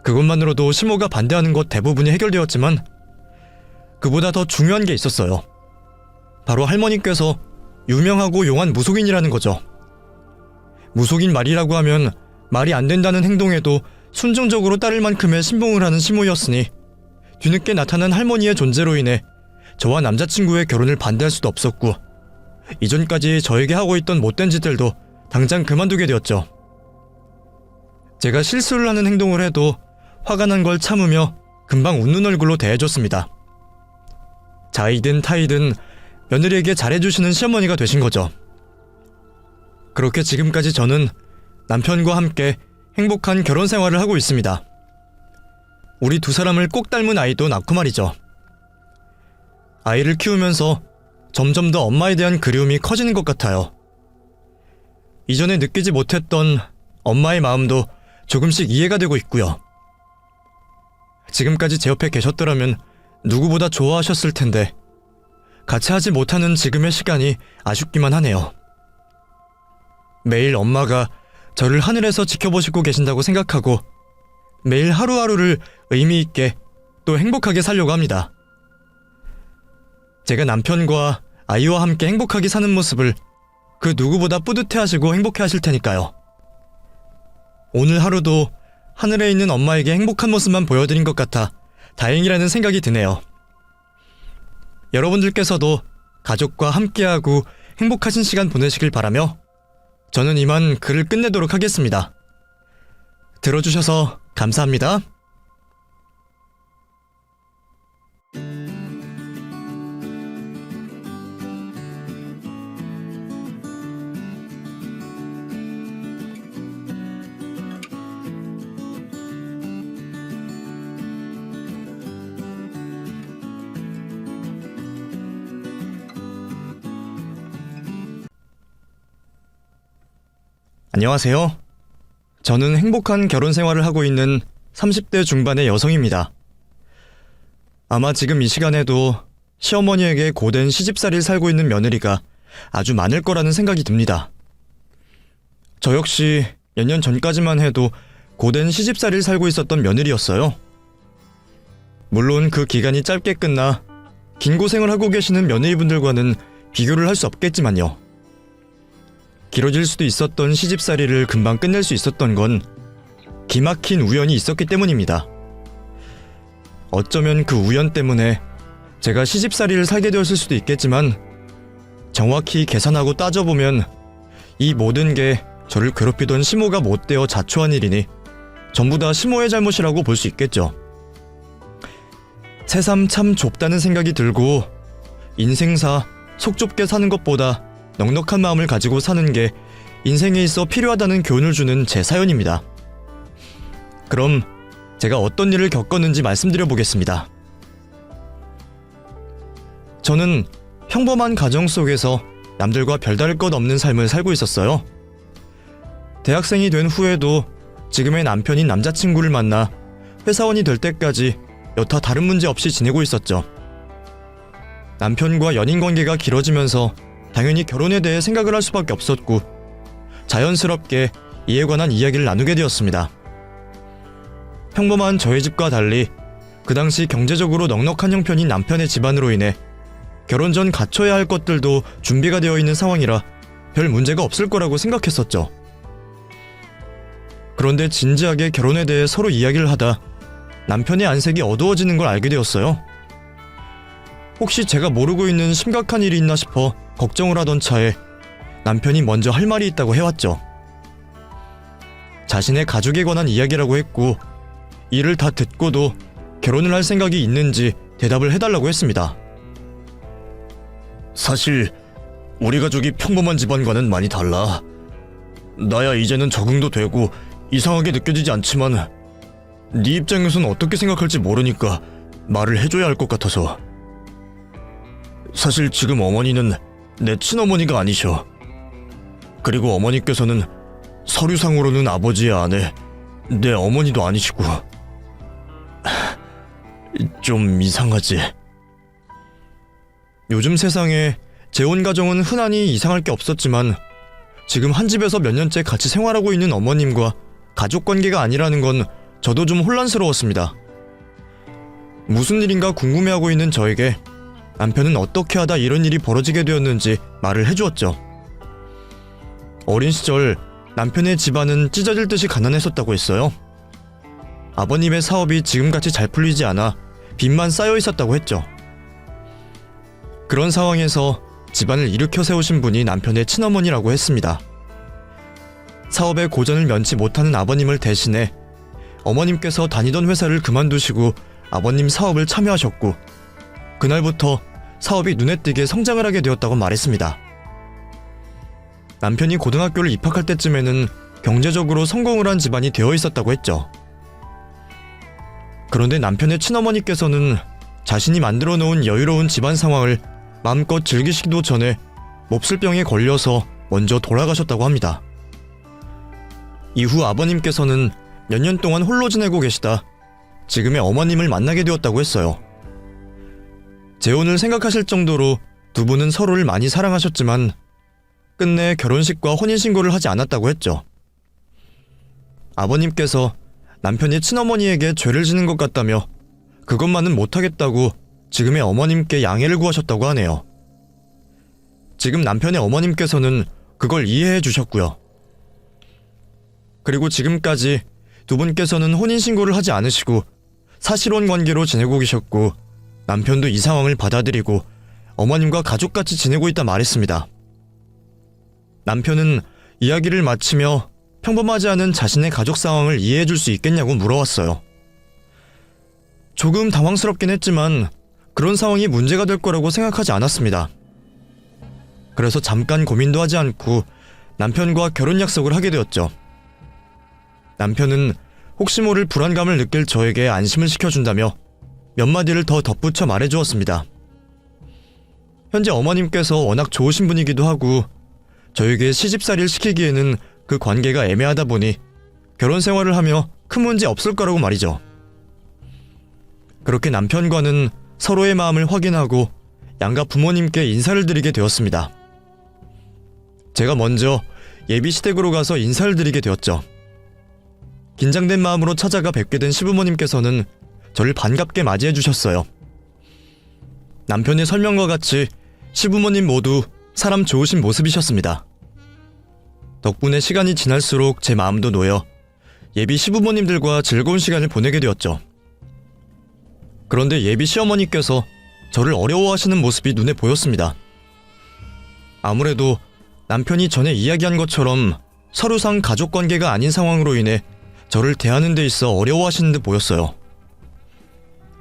그것만으로도 시모가 반대하는 것 대부분이 해결되었지만 그보다 더 중요한 게 있었어요. 바로 할머니께서 유명하고 용한 무속인이라는 거죠. 무속인 말이라고 하면 말이 안 된다는 행동에도 순종적으로 따를 만큼의 신봉을 하는 시모였으니 뒤늦게 나타난 할머니의 존재로 인해 저와 남자친구의 결혼을 반대할 수도 없었고 이전까지 저에게 하고 있던 못된 짓들도 당장 그만두게 되었죠. 제가 실수를 하는 행동을 해도 화가 난 걸 참으며 금방 웃는 얼굴로 대해줬습니다. 자이든 타이든 며느리에게 잘해주시는 시어머니가 되신 거죠. 그렇게 지금까지 저는 남편과 함께 행복한 결혼 생활을 하고 있습니다. 우리 두 사람을 꼭 닮은 아이도 낳고 말이죠. 아이를 키우면서 점점 더 엄마에 대한 그리움이 커지는 것 같아요. 이전에 느끼지 못했던 엄마의 마음도 조금씩 이해가 되고 있고요. 지금까지 제 옆에 계셨더라면 누구보다 좋아하셨을 텐데 같이 하지 못하는 지금의 시간이 아쉽기만 하네요. 매일 엄마가 저를 하늘에서 지켜보시고 계신다고 생각하고 매일 하루하루를 의미 있게 또 행복하게 살려고 합니다. 제가 남편과 아이와 함께 행복하게 사는 모습을 그 누구보다 뿌듯해하시고 행복해하실 테니까요. 오늘 하루도 하늘에 있는 엄마에게 행복한 모습만 보여드린 것 같아 다행이라는 생각이 드네요. 여러분들께서도 가족과 함께하고 행복하신 시간 보내시길 바라며 저는 이만 글을 끝내도록 하겠습니다. 들어주셔서 감사합니다. 안녕하세요. 저는 행복한 결혼 생활을 하고 있는 30대 중반의 여성입니다. 아마 지금 이 시간에도 시어머니에게 고된 시집살이를 살고 있는 며느리가 아주 많을 거라는 생각이 듭니다. 저 역시 몇 년 전까지만 해도 고된 시집살이를 살고 있었던 며느리였어요. 물론 그 기간이 짧게 끝나 긴 고생을 하고 계시는 며느리분들과는 비교를 할 수 없겠지만요. 길어질 수도 있었던 시집살이를 금방 끝낼 수 있었던 건 기막힌 우연이 있었기 때문입니다. 어쩌면 그 우연 때문에 제가 시집살이를 살게 되었을 수도 있겠지만 정확히 계산하고 따져보면 이 모든 게 저를 괴롭히던 시모가 못되어 자초한 일이니 전부 다 시모의 잘못이라고 볼 수 있겠죠. 새삼 참 좁다는 생각이 들고 인생사 속 좁게 사는 것보다 넉넉한 마음을 가지고 사는 게 인생에 있어 필요하다는 교훈을 주는 제 사연입니다. 그럼 제가 어떤 일을 겪었는지 말씀드려 보겠습니다. 저는 평범한 가정 속에서 남들과 별다를 것 없는 삶을 살고 있었어요. 대학생이 된 후에도 지금의 남편인 남자친구를 만나 회사원이 될 때까지 여타 다른 문제 없이 지내고 있었죠. 남편과 연인 관계가 길어지면서 당연히 결혼에 대해 생각을 할 수밖에 없었고 자연스럽게 이에 관한 이야기를 나누게 되었습니다. 평범한 저희 집과 달리 그 당시 경제적으로 넉넉한 형편인 남편의 집안으로 인해 결혼 전 갖춰야 할 것들도 준비가 되어 있는 상황이라 별 문제가 없을 거라고 생각했었죠. 그런데 진지하게 결혼에 대해 서로 이야기를 하다 남편의 안색이 어두워지는 걸 알게 되었어요. 혹시 제가 모르고 있는 심각한 일이 있나 싶어 걱정을 하던 차에 남편이 먼저 할 말이 있다고 해왔죠. 자신의 가족에 관한 이야기라고 했고 이를 다 듣고도 결혼을 할 생각이 있는지 대답을 해달라고 했습니다. 사실 우리 가족이 평범한 집안과는 많이 달라. 나야 이제는 적응도 되고 이상하게 느껴지지 않지만 네 입장에선 어떻게 생각할지 모르니까 말을 해줘야 할 것 같아서. 사실 지금 어머니는 내 친어머니가 아니셔. 그리고 어머니께서는 서류상으로는 아버지의 아내, 내 어머니도 아니시고. 좀 이상하지. 요즘 세상에 재혼 가정은 흔하니 이상할 게 없었지만 지금 한 집에서 몇 년째 같이 생활하고 있는 어머님과 가족 관계가 아니라는 건 저도 좀 혼란스러웠습니다. 무슨 일인가 궁금해하고 있는 저에게 남편은 어떻게 하다 이런 일이 벌어지게 되었는지 말을 해주었죠. 어린 시절 남편의 집안은 찢어질 듯이 가난했었다고 했어요. 아버님의 사업이 지금같이 잘 풀리지 않아 빚만 쌓여 있었다고 했죠. 그런 상황에서 집안을 일으켜 세우신 분이 남편의 친어머니라고 했습니다. 사업의 고전을 면치 못하는 아버님을 대신해 어머님께서 다니던 회사를 그만두시고 아버님 사업을 참여하셨고 그날부터 사업이 눈에 띄게 성장을 하게 되었다고 말했습니다. 남편이 고등학교를 입학할 때쯤에는 경제적으로 성공을 한 집안이 되어 있었다고 했죠. 그런데 남편의 친어머니께서는 자신이 만들어 놓은 여유로운 집안 상황을 마음껏 즐기시기도 전에 몹쓸 병에 걸려서 먼저 돌아가셨다고 합니다. 이후 아버님께서는 몇 년 동안 홀로 지내고 계시다 지금의 어머님을 만나게 되었다고 했어요. 재혼을 생각하실 정도로 두 분은 서로를 많이 사랑하셨지만 끝내 결혼식과 혼인신고를 하지 않았다고 했죠. 아버님께서 남편이 친어머니에게 죄를 지는 것 같다며 그것만은 못하겠다고 지금의 어머님께 양해를 구하셨다고 하네요. 지금 남편의 어머님께서는 그걸 이해해 주셨고요. 그리고 지금까지 두 분께서는 혼인신고를 하지 않으시고 사실혼 관계로 지내고 계셨고 남편도 이 상황을 받아들이고 어머님과 가족같이 지내고 있다 말했습니다. 남편은 이야기를 마치며 평범하지 않은 자신의 가족 상황을 이해해 줄 수 있겠냐고 물어왔어요. 조금 당황스럽긴 했지만 그런 상황이 문제가 될 거라고 생각하지 않았습니다. 그래서 잠깐 고민도 하지 않고 남편과 결혼 약속을 하게 되었죠. 남편은 혹시 모를 불안감을 느낄 저에게 안심을 시켜준다며 몇 마디를 더 덧붙여 말해주었습니다. 현재 어머님께서 워낙 좋으신 분이기도 하고 저에게 시집살이를 시키기에는 그 관계가 애매하다 보니 결혼 생활을 하며 큰 문제 없을 거라고 말이죠. 그렇게 남편과는 서로의 마음을 확인하고 양가 부모님께 인사를 드리게 되었습니다. 제가 먼저 예비 시댁으로 가서 인사를 드리게 되었죠. 긴장된 마음으로 찾아가 뵙게 된 시부모님께서는 저를 반갑게 맞이해 주셨어요. 남편의 설명과 같이 시부모님 모두 사람 좋으신 모습이셨습니다. 덕분에 시간이 지날수록 제 마음도 놓여 예비 시부모님들과 즐거운 시간을 보내게 되었죠. 그런데 예비 시어머니께서 저를 어려워하시는 모습이 눈에 보였습니다. 아무래도 남편이 전에 이야기한 것처럼 서류상 가족관계가 아닌 상황으로 인해 저를 대하는 데 있어 어려워하시는 듯 보였어요.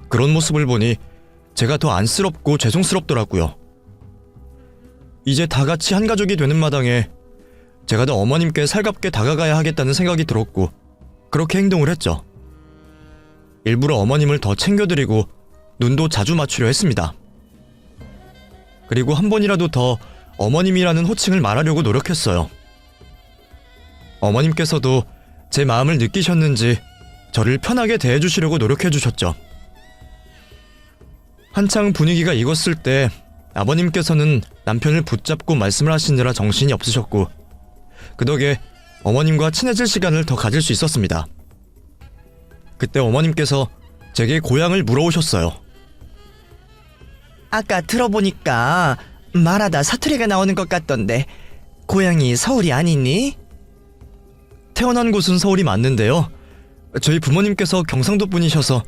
그런 모습을 보니 제가 더 안쓰럽고 죄송스럽더라고요. 이제 다 같이 한 가족이 되는 마당에 제가 더 어머님께 살갑게 다가가야 하겠다는 생각이 들었고 그렇게 행동을 했죠. 일부러 어머님을 더 챙겨드리고 눈도 자주 맞추려 했습니다. 그리고 한 번이라도 더 어머님이라는 호칭을 말하려고 노력했어요. 어머님께서도 제 마음을 느끼셨는지 저를 편하게 대해주시려고 노력해주셨죠. 한창 분위기가 익었을 때 아버님께서는 남편을 붙잡고 말씀을 하시느라 정신이 없으셨고 그 덕에 어머님과 친해질 시간을 더 가질 수 있었습니다. 그때 어머님께서 제게 고향을 물어오셨어요. 아까 들어보니까 말하다 사투리가 나오는 것 같던데 고향이 서울이 아니니? 태어난 곳은 서울이 맞는데요. 저희 부모님께서 경상도 분이셔서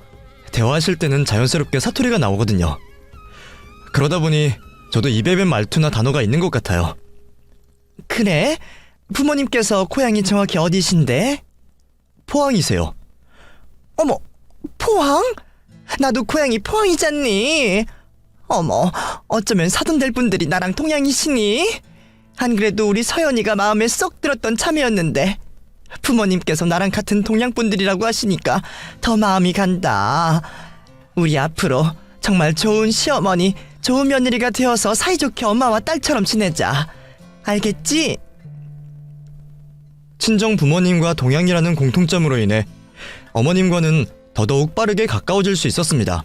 대화하실 때는 자연스럽게 사투리가 나오거든요. 그러다 보니 저도 입에 밴 말투나 단어가 있는 것 같아요. 그래? 부모님께서 고향이 정확히 어디신데? 포항이세요. 어머, 포항? 나도 고향이 포항이잖니. 어머, 어쩌면 사돈될 분들이 나랑 동양이시니? 안 그래도 우리 서연이가 마음에 쏙 들었던 참이었는데 부모님께서 나랑 같은 동양분들이라고 하시니까 더 마음이 간다. 우리 앞으로 정말 좋은 시어머니, 좋은 며느리가 되어서 사이좋게 엄마와 딸처럼 지내자. 알겠지? 친정 부모님과 동양이라는 공통점으로 인해 어머님과는 더더욱 빠르게 가까워질 수 있었습니다.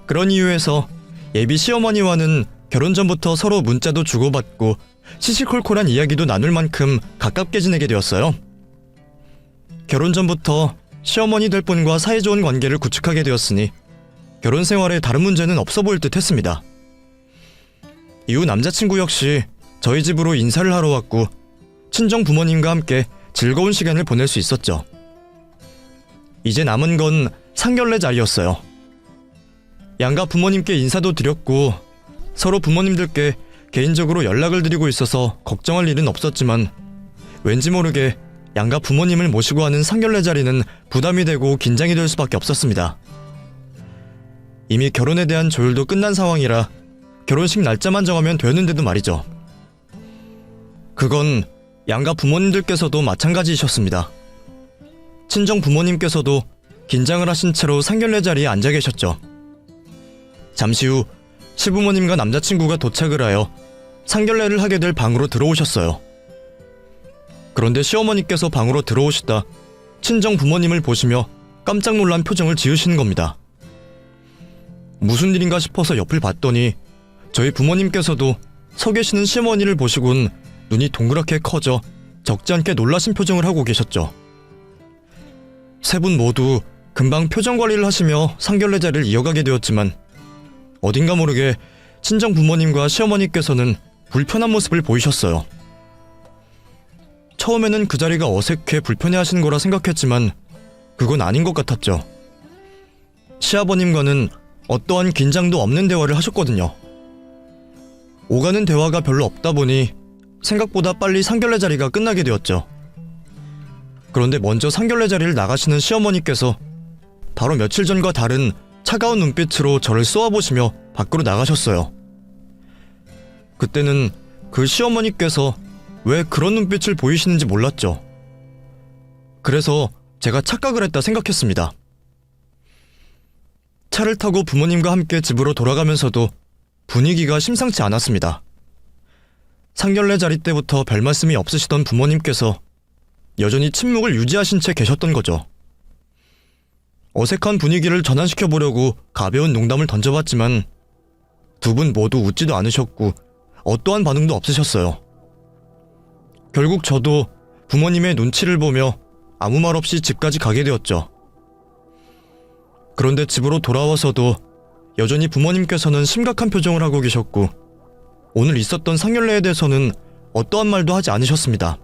그런 이유에서 예비 시어머니와는 결혼 전부터 서로 문자도 주고받고 시시콜콜한 이야기도 나눌 만큼 가깝게 지내게 되었어요. 결혼 전부터 시어머니 될 분과 사이좋은 관계를 구축하게 되었으니 결혼 생활에 다른 문제는 없어 보일 듯 했습니다. 이후 남자친구 역시 저희 집으로 인사를 하러 왔고 친정 부모님과 함께 즐거운 시간을 보낼 수 있었죠. 이제 남은 건 상견례 자리였어요. 양가 부모님께 인사도 드렸고 서로 부모님들께 개인적으로 연락을 드리고 있어서 걱정할 일은 없었지만 왠지 모르게 양가 부모님을 모시고 하는 상견례 자리는 부담이 되고 긴장이 될 수밖에 없었습니다. 이미 결혼에 대한 조율도 끝난 상황이라 결혼식 날짜만 정하면 되었는데도 말이죠. 그건 양가 부모님들께서도 마찬가지이셨습니다. 친정 부모님께서도 긴장을 하신 채로 상견례 자리에 앉아 계셨죠. 잠시 후 시부모님과 남자친구가 도착을 하여 상견례를 하게 될 방으로 들어오셨어요. 그런데 시어머니께서 방으로 들어오시다 친정 부모님을 보시며 깜짝 놀란 표정을 지으시는 겁니다. 무슨 일인가 싶어서 옆을 봤더니 저희 부모님께서도 서 계시는 시어머니를 보시곤 눈이 동그랗게 커져 적지 않게 놀라신 표정을 하고 계셨죠. 세 분 모두 금방 표정 관리를 하시며 상견례 자리를 이어가게 되었지만 어딘가 모르게 친정 부모님과 시어머니께서는 불편한 모습을 보이셨어요. 처음에는 그 자리가 어색해 불편해하시는 거라 생각했지만 그건 아닌 것 같았죠. 시아버님과는 어떠한 긴장도 없는 대화를 하셨거든요. 오가는 대화가 별로 없다 보니 생각보다 빨리 상견례 자리가 끝나게 되었죠. 그런데 먼저 상견례 자리를 나가시는 시어머니께서 바로 며칠 전과 다른 차가운 눈빛으로 저를 쏘아보시며 밖으로 나가셨어요. 그때는 그 시어머니께서 왜 그런 눈빛을 보이시는지 몰랐죠. 그래서 제가 착각을 했다 생각했습니다. 차를 타고 부모님과 함께 집으로 돌아가면서도 분위기가 심상치 않았습니다. 상견례 자리 때부터 별 말씀이 없으시던 부모님께서 여전히 침묵을 유지하신 채 계셨던 거죠. 어색한 분위기를 전환시켜보려고 가벼운 농담을 던져봤지만 두 분 모두 웃지도 않으셨고 어떠한 반응도 없으셨어요. 결국 저도 부모님의 눈치를 보며 아무 말 없이 집까지 가게 되었죠. 그런데 집으로 돌아와서도 여전히 부모님께서는 심각한 표정을 하고 계셨고 오늘 있었던 상견례에 대해서는 어떠한 말도 하지 않으셨습니다.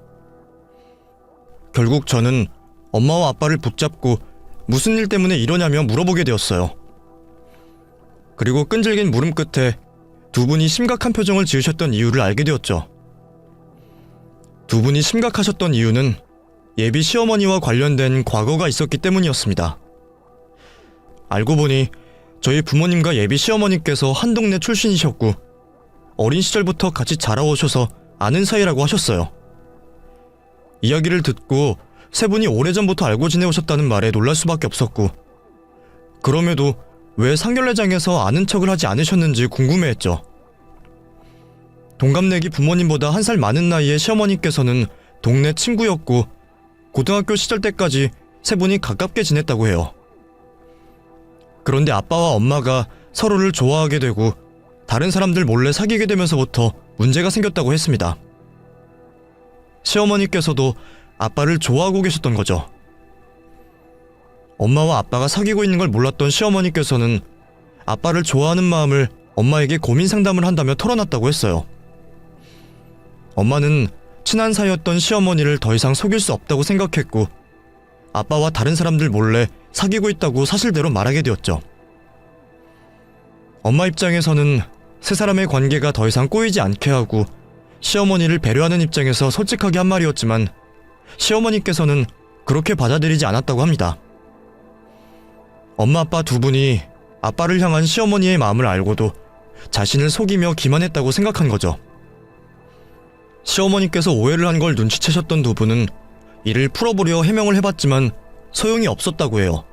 결국 저는 엄마와 아빠를 붙잡고 무슨 일 때문에 이러냐며 물어보게 되었어요. 그리고 끈질긴 물음 끝에 두 분이 심각한 표정을 지으셨던 이유를 알게 되었죠. 두 분이 심각하셨던 이유는 예비 시어머니와 관련된 과거가 있었기 때문이었습니다. 알고 보니 저희 부모님과 예비 시어머니께서 한 동네 출신이셨고 어린 시절부터 같이 자라오셔서 아는 사이라고 하셨어요. 이야기를 듣고 세 분이 오래전부터 알고 지내오셨다는 말에 놀랄 수밖에 없었고, 그럼에도 왜 상견례장에서 아는 척을 하지 않으셨는지 궁금해했죠. 동갑내기 부모님보다 한 살 많은 나이의 시어머니께서는 동네 친구였고, 고등학교 시절 때까지 세 분이 가깝게 지냈다고 해요. 그런데 아빠와 엄마가 서로를 좋아하게 되고 다른 사람들 몰래 사귀게 되면서부터 문제가 생겼다고 했습니다. 시어머니께서도 아빠를 좋아하고 계셨던 거죠. 엄마와 아빠가 사귀고 있는 걸 몰랐던 시어머니께서는 아빠를 좋아하는 마음을 엄마에게 고민 상담을 한다며 털어놨다고 했어요. 엄마는 친한 사이였던 시어머니를 더 이상 속일 수 없다고 생각했고, 아빠와 다른 사람들 몰래 사귀고 있다고 사실대로 말하게 되었죠. 엄마 입장에서는 세 사람의 관계가 더 이상 꼬이지 않게 하고 시어머니를 배려하는 입장에서 솔직하게 한 말이었지만, 시어머니께서는 그렇게 받아들이지 않았다고 합니다. 엄마 아빠 두 분이 아빠를 향한 시어머니의 마음을 알고도 자신을 속이며 기만했다고 생각한 거죠. 시어머니께서 오해를 한 걸 눈치채셨던 두 분은 이를 풀어보려 해명을 해봤지만 소용이 없었다고 해요.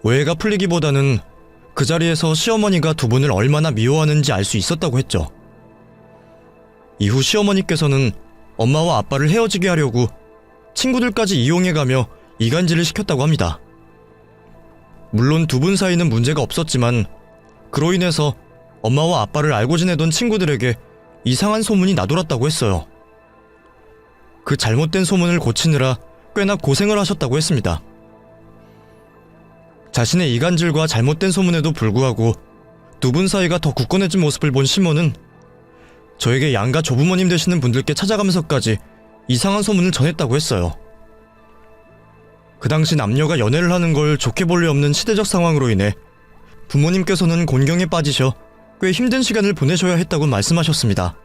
오해가 풀리기보다는 그 자리에서 시어머니가 두 분을 얼마나 미워하는지 알 수 있었다고 했죠. 이후 시어머니께서는 엄마와 아빠를 헤어지게 하려고 친구들까지 이용해가며 이간질을 시켰다고 합니다. 물론 두 분 사이는 문제가 없었지만, 그로 인해서 엄마와 아빠를 알고 지내던 친구들에게 이상한 소문이 나돌았다고 했어요. 그 잘못된 소문을 고치느라 꽤나 고생을 하셨다고 했습니다. 자신의 이간질과 잘못된 소문에도 불구하고 두 분 사이가 더 굳건해진 모습을 본 시몬은 저에게 양가 조부모님 되시는 분들께 찾아가면서까지 이상한 소문을 전했다고 했어요. 그 당시 남녀가 연애를 하는 걸 좋게 볼 리 없는 시대적 상황으로 인해 부모님께서는 곤경에 빠지셔 꽤 힘든 시간을 보내셔야 했다고 말씀하셨습니다.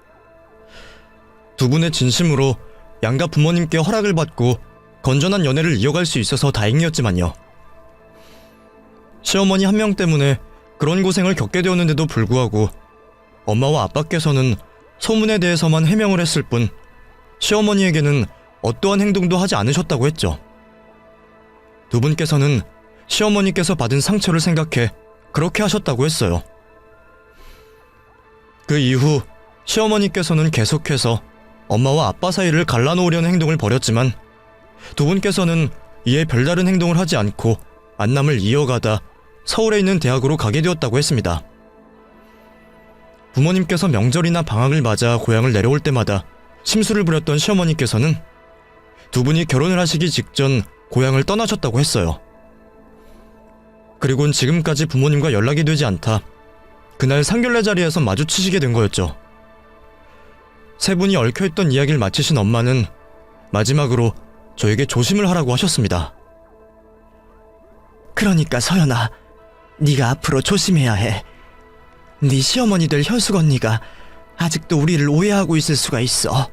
두 분의 진심으로 양가 부모님께 허락을 받고 건전한 연애를 이어갈 수 있어서 다행이었지만요. 시어머니 한 명 때문에 그런 고생을 겪게 되었는데도 불구하고 엄마와 아빠께서는 소문에 대해서만 해명을 했을 뿐 시어머니에게는 어떠한 행동도 하지 않으셨다고 했죠. 두 분께서는 시어머니께서 받은 상처를 생각해 그렇게 하셨다고 했어요. 그 이후 시어머니께서는 계속해서 엄마와 아빠 사이를 갈라놓으려는 행동을 벌였지만, 두 분께서는 이에 별다른 행동을 하지 않고 만남을 이어가다 서울에 있는 대학으로 가게 되었다고 했습니다. 부모님께서 명절이나 방학을 맞아 고향을 내려올 때마다 심술을 부렸던 시어머니께서는 두 분이 결혼을 하시기 직전 고향을 떠나셨다고 했어요. 그리고는 지금까지 부모님과 연락이 되지 않다 그날 상견례 자리에서 마주치시게 된 거였죠. 세 분이 얽혀있던 이야기를 마치신 엄마는 마지막으로 저에게 조심을 하라고 하셨습니다. 그러니까 서연아, 네가 앞으로 조심해야 해. 네 시어머니들 현숙 언니가 아직도 우리를 오해하고 있을 수가 있어.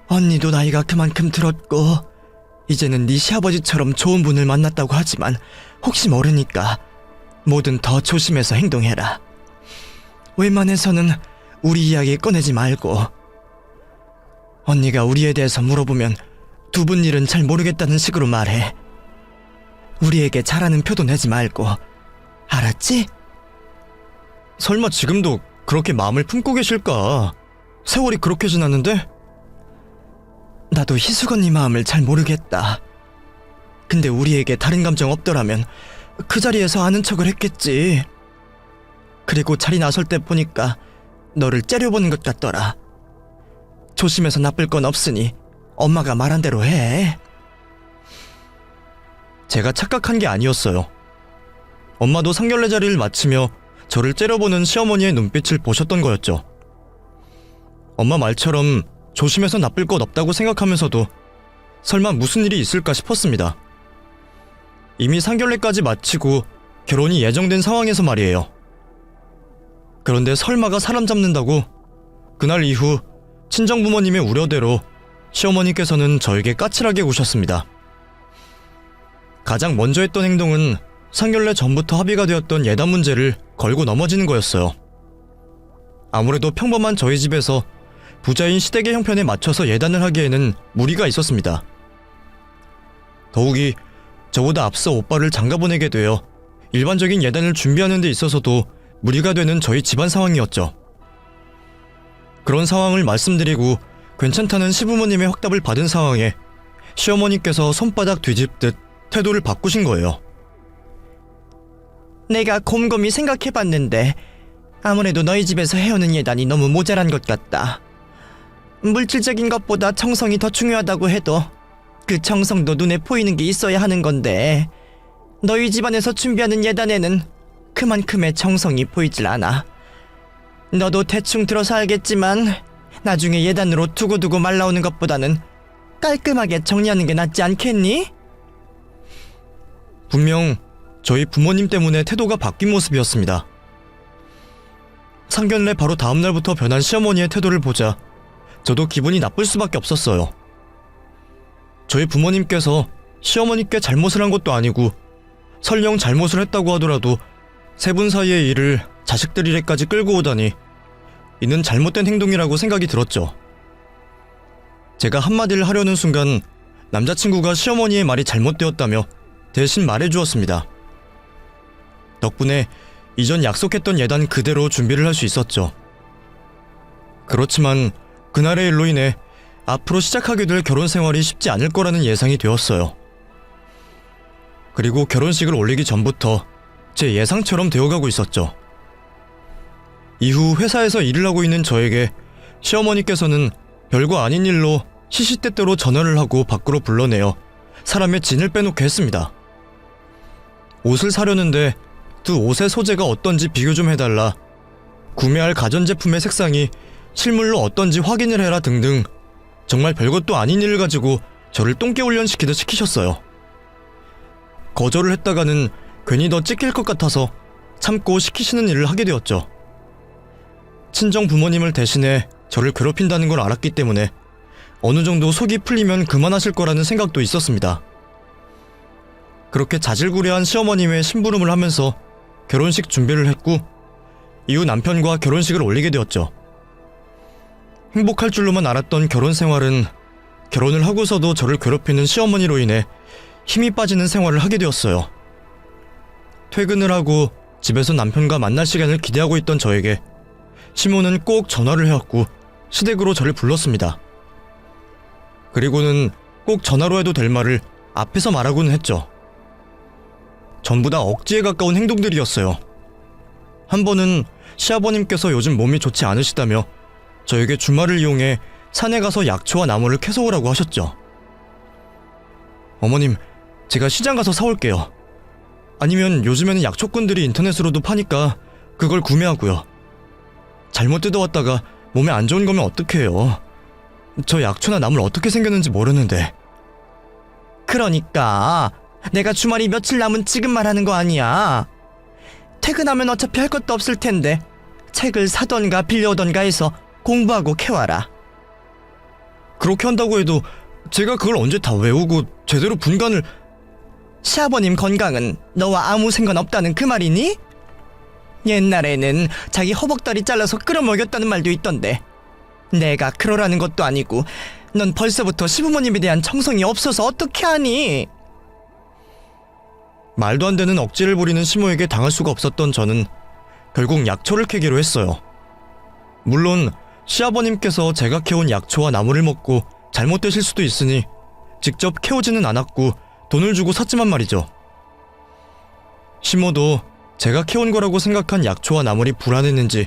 언니도 나이가 그만큼 들었고 이제는 네 시아버지처럼 좋은 분을 만났다고 하지만 혹시 모르니까 뭐든 더 조심해서 행동해라. 웬만해서는 우리 이야기 꺼내지 말고. 언니가 우리에 대해서 물어보면 두 분 일은 잘 모르겠다는 식으로 말해. 우리에게 잘하는 표도 내지 말고. 알았지? 설마 지금도 그렇게 마음을 품고 계실까? 세월이 그렇게 지났는데? 나도 희숙 언니 마음을 잘 모르겠다. 근데 우리에게 다른 감정 없더라면 그 자리에서 아는 척을 했겠지. 그리고 자리 나설 때 보니까 너를 째려보는 것 같더라. 조심해서 나쁠 건 없으니 엄마가 말한 대로 해. 제가 착각한 게 아니었어요. 엄마도 상견례 자리를 마치며 저를 째려보는 시어머니의 눈빛을 보셨던 거였죠. 엄마 말처럼 조심해서 나쁠 것 없다고 생각하면서도 설마 무슨 일이 있을까 싶었습니다. 이미 상견례까지 마치고 결혼이 예정된 상황에서 말이에요. 그런데 설마가 사람 잡는다고 그날 이후 친정부모님의 우려대로 시어머니께서는 저에게 까칠하게 구셨습니다. 가장 먼저 했던 행동은 상견례 전부터 합의가 되었던 예단 문제를 걸고 넘어지는 거였어요. 아무래도 평범한 저희 집에서 부자인 시댁의 형편에 맞춰서 예단을 하기에는 무리가 있었습니다. 더욱이 저보다 앞서 오빠를 장가 보내게 되어 일반적인 예단을 준비하는 데 있어서도 무리가 되는 저희 집안 상황이었죠. 그런 상황을 말씀드리고 괜찮다는 시부모님의 확답을 받은 상황에 시어머니께서 손바닥 뒤집듯 태도를 바꾸신 거예요. 내가 곰곰이 생각해봤는데 아무래도 너희 집에서 해오는 예단이 너무 모자란 것 같다. 물질적인 것보다 정성이 더 중요하다고 해도 그 정성도 눈에 보이는 게 있어야 하는 건데 너희 집안에서 준비하는 예단에는 그만큼의 정성이 보이질 않아. 너도 대충 들어서 알겠지만 나중에 예단으로 두고두고 말라오는 것보다는 깔끔하게 정리하는 게 낫지 않겠니? 분명 저희 부모님 때문에 태도가 바뀐 모습이었습니다. 상견례 바로 다음날부터 변한 시어머니의 태도를 보자 저도 기분이 나쁠 수밖에 없었어요. 저희 부모님께서 시어머니께 잘못을 한 것도 아니고 설령 잘못을 했다고 하더라도 세 분 사이의 일을 자식들 일에까지 끌고 오다니 이는 잘못된 행동이라고 생각이 들었죠. 제가 한마디를 하려는 순간 남자친구가 시어머니의 말이 잘못되었다며 대신 말해주었습니다. 덕분에 이전 약속했던 예단 그대로 준비를 할 수 있었죠. 그렇지만 그날의 일로 인해 앞으로 시작하게 될 결혼 생활이 쉽지 않을 거라는 예상이 되었어요. 그리고 결혼식을 올리기 전부터 제 예상처럼 되어가고 있었죠. 이후 회사에서 일을 하고 있는 저에게 시어머니께서는 별거 아닌 일로 시시때때로 전화를 하고 밖으로 불러내어 사람의 진을 빼놓게 했습니다. 옷을 사려는데 두 옷의 소재가 어떤지 비교 좀 해달라, 구매할 가전제품의 색상이 실물로 어떤지 확인을 해라 등등 정말 별것도 아닌 일을 가지고 저를 똥개훈련시키듯 시키셨어요. 거절을 했다가는 괜히 더 찍힐 것 같아서 참고 시키시는 일을 하게 되었죠. 친정 부모님을 대신해 저를 괴롭힌다는 걸 알았기 때문에 어느 정도 속이 풀리면 그만하실 거라는 생각도 있었습니다. 그렇게 자질구레한 시어머님의 심부름을 하면서 결혼식 준비를 했고 이후 남편과 결혼식을 올리게 되었죠. 행복할 줄로만 알았던 결혼 생활은 결혼을 하고서도 저를 괴롭히는 시어머니로 인해 힘이 빠지는 생활을 하게 되었어요. 퇴근을 하고 집에서 남편과 만날 시간을 기대하고 있던 저에게 시모는 꼭 전화를 해왔고 시댁으로 저를 불렀습니다. 그리고는 꼭 전화로 해도 될 말을 앞에서 말하고는 했죠. 전부 다 억지에 가까운 행동들이었어요. 한 번은 시아버님께서 요즘 몸이 좋지 않으시다며 저에게 주말을 이용해 산에 가서 약초와 나무를 캐서 오라고 하셨죠. 어머님, 제가 시장 가서 사올게요. 아니면 요즘에는 약초꾼들이 인터넷으로도 파니까 그걸 구매하고요. 잘못 뜯어왔다가 몸에 안 좋은 거면 어떡해요. 저 약초나 나물 어떻게 생겼는지 모르는데. 그러니까 내가 주말이 며칠 남은 지금 말하는 거 아니야. 퇴근하면 어차피 할 것도 없을 텐데 책을 사던가 빌려오던가 해서 공부하고 캐와라. 그렇게 한다고 해도 제가 그걸 언제 다 외우고 제대로 분간을... 시아버님 건강은 너와 아무 상관없다는 그 말이니? 옛날에는 자기 허벅다리 잘라서 끌어먹였다는 말도 있던데 내가 그러라는 것도 아니고 넌 벌써부터 시부모님에 대한 정성이 없어서 어떻게 하니? 말도 안 되는 억지를 부리는 시모에게 당할 수가 없었던 저는 결국 약초를 캐기로 했어요. 물론 시아버님께서 제가 캐온 약초와 나무를 먹고 잘못되실 수도 있으니 직접 캐오지는 않았고 돈을 주고 샀지만 말이죠. 시모도 제가 캐온 거라고 생각한 약초와 나물이 불안했는지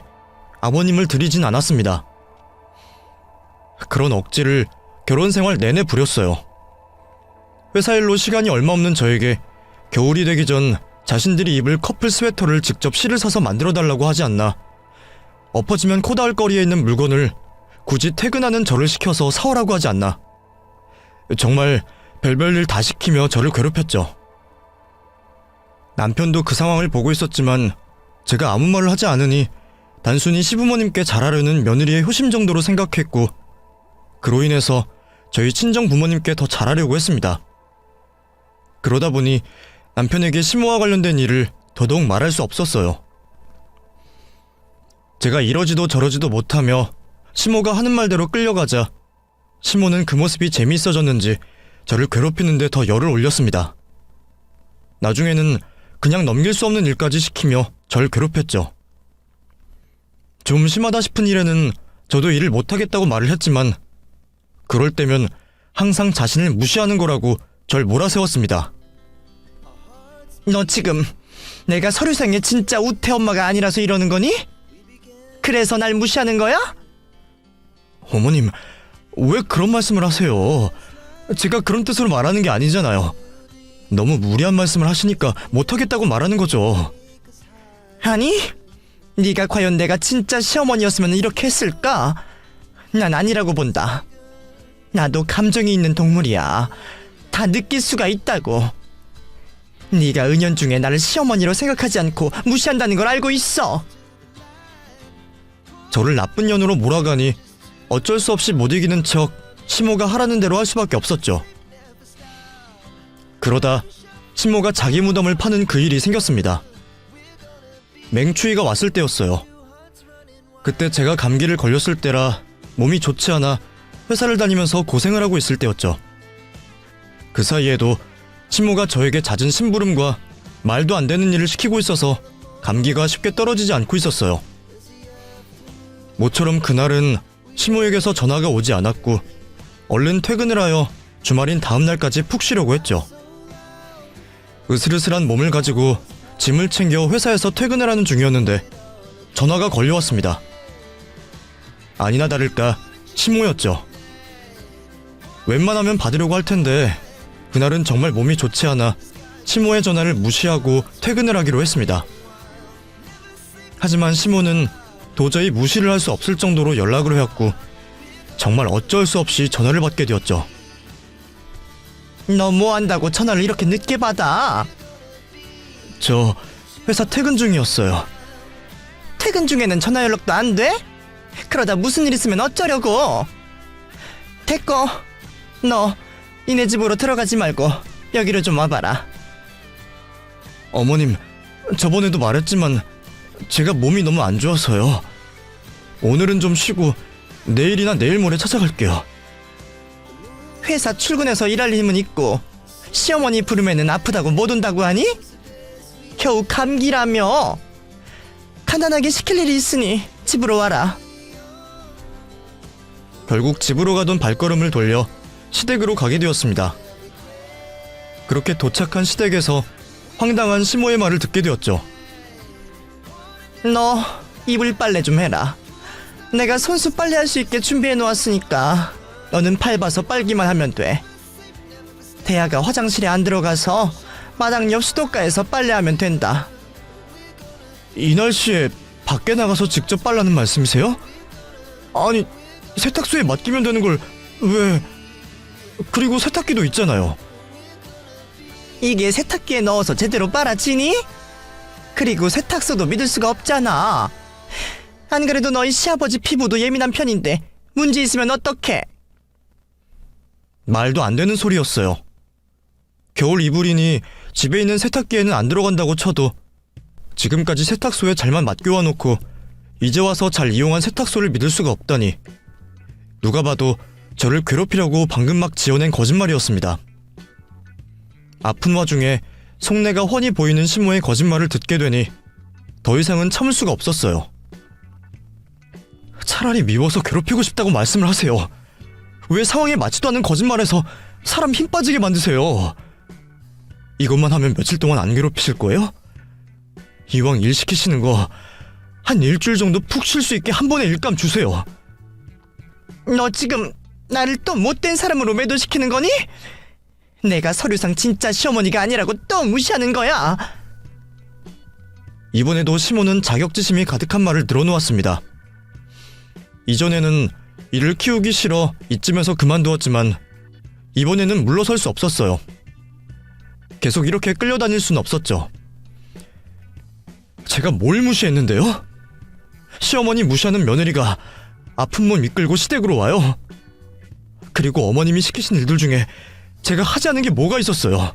아버님을 들이진 않았습니다. 그런 억지를 결혼 생활 내내 부렸어요. 회사 일로 시간이 얼마 없는 저에게 겨울이 되기 전 자신들이 입을 커플 스웨터를 직접 실을 사서 만들어달라고 하지 않나, 엎어지면 코 닿을 거리에 있는 물건을 굳이 퇴근하는 저를 시켜서 사오라고 하지 않나, 정말 별별 일 다 시키며 저를 괴롭혔죠. 남편도 그 상황을 보고 있었지만 제가 아무 말을 하지 않으니 단순히 시부모님께 잘하려는 며느리의 효심 정도로 생각했고 그로 인해서 저희 친정 부모님께 더 잘하려고 했습니다. 그러다 보니 남편에게 시모와 관련된 일을 더더욱 말할 수 없었어요. 제가 이러지도 저러지도 못하며 시모가 하는 말대로 끌려가자 시모는 그 모습이 재미있어졌는지 저를 괴롭히는데 더 열을 올렸습니다. 나중에는 그냥 넘길 수 없는 일까지 시키며 절 괴롭혔죠. 좀 심하다 싶은 일에는 저도 일을 못하겠다고 말을 했지만 그럴 때면 항상 자신을 무시하는 거라고 절 몰아세웠습니다. 너 지금 내가 서류상에 진짜 우태 엄마가 아니라서 이러는 거니? 그래서 날 무시하는 거야? 어머님, 왜 그런 말씀을 하세요? 제가 그런 뜻으로 말하는 게 아니잖아요. 너무 무리한 말씀을 하시니까 못하겠다고 말하는 거죠. 아니, 네가 과연 내가 진짜 시어머니였으면 이렇게 했을까? 난 아니라고 본다. 나도 감정이 있는 동물이야. 다 느낄 수가 있다고. 네가 은연중에 나를 시어머니로 생각하지 않고 무시한다는 걸 알고 있어. 저를 나쁜 년으로 몰아가니 어쩔 수 없이 못 이기는 척 시모가 하라는 대로 할 수밖에 없었죠. 그러다 시모가 자기 무덤을 파는 그 일이 생겼습니다. 맹추위가 왔을 때였어요. 그때 제가 감기를 걸렸을 때라 몸이 좋지 않아 회사를 다니면서 고생을 하고 있을 때였죠. 그 사이에도 시모가 저에게 잦은 심부름과 말도 안 되는 일을 시키고 있어서 감기가 쉽게 떨어지지 않고 있었어요. 모처럼 그날은 시모에게서 전화가 오지 않았고 얼른 퇴근을 하여 주말인 다음 날까지 푹 쉬려고 했죠. 으슬으슬한 몸을 가지고 짐을 챙겨 회사에서 퇴근을 하는 중이었는데 전화가 걸려왔습니다. 아니나 다를까 시모였죠. 웬만하면 받으려고 할 텐데 그날은 정말 몸이 좋지 않아 시모의 전화를 무시하고 퇴근을 하기로 했습니다. 하지만 시모는 도저히 무시를 할 수 없을 정도로 연락을 해왔고 정말 어쩔 수 없이 전화를 받게 되었죠. 너 뭐 한다고 전화를 이렇게 늦게 받아? 저 회사 퇴근 중이었어요. 퇴근 중에는 전화 연락도 안 돼? 그러다 무슨 일 있으면 어쩌려고? 됐고, 너 니네 집으로 들어가지 말고 여기로 좀 와봐라. 어머님, 저번에도 말했지만 제가 몸이 너무 안 좋아서요. 오늘은 좀 쉬고 내일이나 내일 모레 찾아갈게요. 회사 출근해서 일할 힘은 있고 시어머니 부르면은 아프다고 못 온다고 하니? 겨우 감기라며. 간단하게 시킬 일이 있으니 집으로 와라. 결국 집으로 가던 발걸음을 돌려 시댁으로 가게 되었습니다. 그렇게 도착한 시댁에서 황당한 시모의 말을 듣게 되었죠. 너 이불 빨래 좀 해라. 내가 손수 빨래 할 수 있게 준비해 놓았으니까 너는 밟아서 빨기만 하면 돼. 대야가 화장실에 안 들어가서 마당 옆 수도가에서 빨래하면 된다. 이 날씨에 밖에 나가서 직접 빨라는 말씀이세요? 아니, 세탁소에 맡기면 되는 걸 왜... 그리고 세탁기도 있잖아요. 이게 세탁기에 넣어서 제대로 빨아지니? 그리고 세탁소도 믿을 수가 없잖아. 안 그래도 너희 시아버지 피부도 예민한 편인데 문제 있으면 어떡해? 말도 안 되는 소리였어요. 겨울 이불이니 집에 있는 세탁기에는 안 들어간다고 쳐도 지금까지 세탁소에 잘만 맡겨와놓고 이제 와서 잘 이용한 세탁소를 믿을 수가 없다니 누가 봐도 저를 괴롭히려고 방금 막 지어낸 거짓말이었습니다. 아픈 와중에 속내가 훤히 보이는 시모의 거짓말을 듣게 되니 더 이상은 참을 수가 없었어요. 차라리 미워서 괴롭히고 싶다고 말씀을 하세요. 왜 상황에 맞지도 않는 거짓말에서 사람 힘 빠지게 만드세요? 이것만 하면 며칠 동안 안 괴롭히실 거예요? 이왕 일 시키시는 거 한 일주일 정도 푹 쉴 수 있게 한 번에 일감 주세요. 너 지금 나를 또 못된 사람으로 매도시키는 거니? 내가 서류상 진짜 시어머니가 아니라고 또 무시하는 거야. 이번에도 시모는 자격지심이 가득한 말을 늘어놓았습니다. 이전에는 이를 키우기 싫어 이쯤에서 그만두었지만 이번에는 물러설 수 없었어요. 계속 이렇게 끌려다닐 순 없었죠. 제가 뭘 무시했는데요? 시어머니 무시하는 며느리가 아픈 몸 이끌고 시댁으로 와요. 그리고 어머님이 시키신 일들 중에 제가 하지 않은 게 뭐가 있었어요.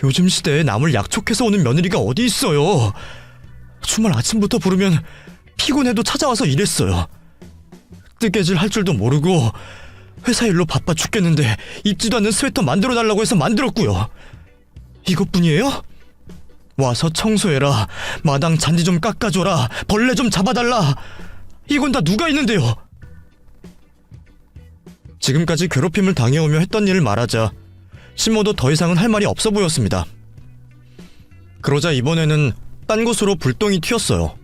요즘 시대에 남을 약촉해서 오는 며느리가 어디 있어요. 주말 아침부터 부르면 피곤해도 찾아와서 일했어요. 뜨개질 할 줄도 모르고 회사 일로 바빠 죽겠는데 입지도 않는 스웨터 만들어달라고 해서 만들었고요. 이것뿐이에요? 와서 청소해라, 마당 잔디 좀 깎아줘라, 벌레 좀 잡아달라, 이건 다 누가 있는데요? 지금까지 괴롭힘을 당해오며 했던 일을 말하자 시모도 더 이상은 할 말이 없어 보였습니다. 그러자 이번에는 딴 곳으로 불똥이 튀었어요.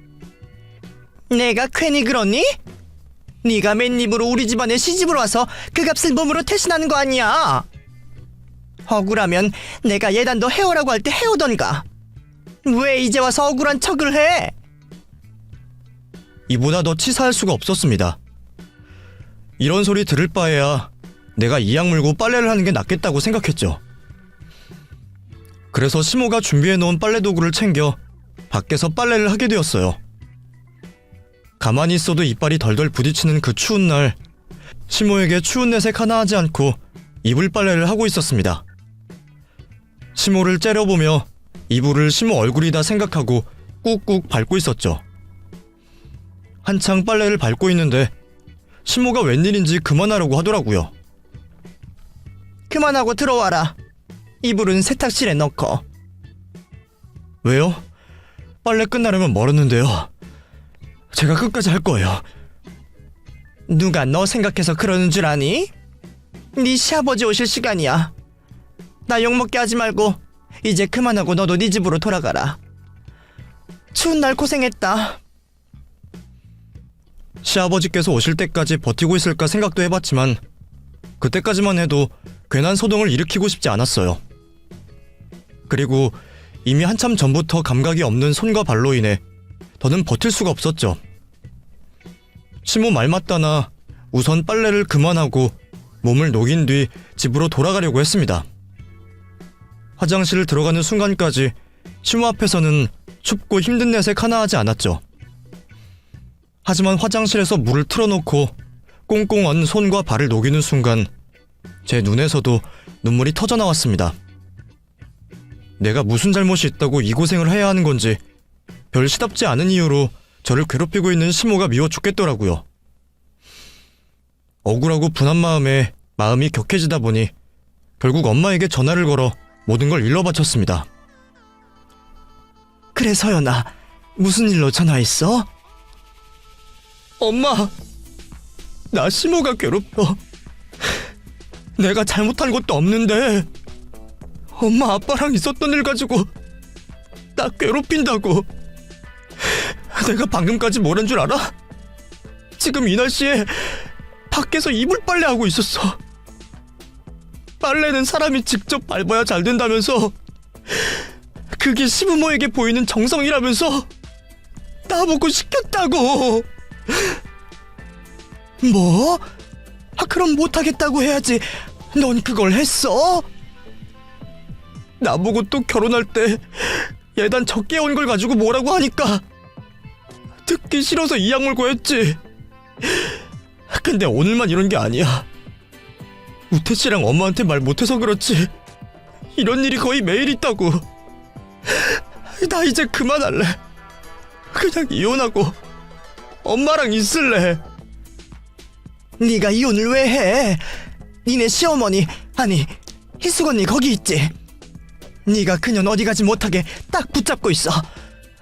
내가 괜히 그러니? 네가 맨입으로 우리 집안에 시집을 와서 그 값을 몸으로 대신하는 거 아니야. 억울하면 내가 예단도 해오라고 할 때 해오던가. 왜 이제 와서 억울한 척을 해? 이보다 더 치사할 수가 없었습니다. 이런 소리 들을 바에야 내가 이악 물고 빨래를 하는 게 낫겠다고 생각했죠. 그래서 시모가 준비해놓은 빨래 도구를 챙겨 밖에서 빨래를 하게 되었어요. 가만히 있어도 이빨이 덜덜 부딪히는 그 추운 날, 시모에게 추운 내색 하나 하지 않고 이불 빨래를 하고 있었습니다. 시모를 째려보며 이불을 시모 얼굴이다 생각하고 꾹꾹 밟고 있었죠. 한창 빨래를 밟고 있는데 시모가 웬일인지 그만하려고 하더라고요. 그만하고 들어와라. 이불은 세탁실에 넣고. 왜요? 빨래 끝나려면 멀었는데요. 제가 끝까지 할 거예요. 누가 너 생각해서 그러는 줄 아니? 네 시아버지 오실 시간이야. 나 욕먹게 하지 말고 이제 그만하고 너도 네 집으로 돌아가라. 추운 날 고생했다. 시아버지께서 오실 때까지 버티고 있을까 생각도 해봤지만 그때까지만 해도 괜한 소동을 일으키고 싶지 않았어요. 그리고 이미 한참 전부터 감각이 없는 손과 발로 인해 더는 버틸 수가 없었죠. 시모 말 맞다나 우선 빨래를 그만하고 몸을 녹인 뒤 집으로 돌아가려고 했습니다. 화장실을 들어가는 순간까지 시모 앞에서는 춥고 힘든 내색 하나 하지 않았죠. 하지만 화장실에서 물을 틀어놓고 꽁꽁 언 손과 발을 녹이는 순간 제 눈에서도 눈물이 터져 나왔습니다. 내가 무슨 잘못이 있다고 이 고생을 해야 하는 건지 별 시답지 않은 이유로 저를 괴롭히고 있는 시모가 미워 죽겠더라고요. 억울하고 분한 마음에 마음이 격해지다 보니 결국 엄마에게 전화를 걸어 모든 걸 일러 바쳤습니다. 그래 서연아, 무슨 일로 전화했어? 엄마, 나 시모가 괴롭혀. 내가 잘못한 것도 없는데 엄마 아빠랑 있었던 일 가지고 나 괴롭힌다고. 내가 방금까지 뭘 한 줄 알아? 지금 이 날씨에 밖에서 이불 빨래하고 있었어. 빨래는 사람이 직접 밟아야 잘 된다면서, 그게 시부모에게 보이는 정성이라면서 나보고 시켰다고. 뭐? 그럼 못하겠다고 해야지. 넌 그걸 했어? 나보고 또 결혼할 때 예단 적게 온 걸 가지고 뭐라고 하니까 듣기 싫어서 이악 물고 했지. 근데 오늘만 이런 게 아니야. 우태 씨랑 엄마한테 말 못해서 그렇지 이런 일이 거의 매일 있다고. 나 이제 그만할래. 그냥 이혼하고 엄마랑 있을래. 네가 이혼을 왜 해? 니네 시어머니, 아니 희숙언니 거기 있지? 네가 그년 어디 가지 못하게 딱 붙잡고 있어.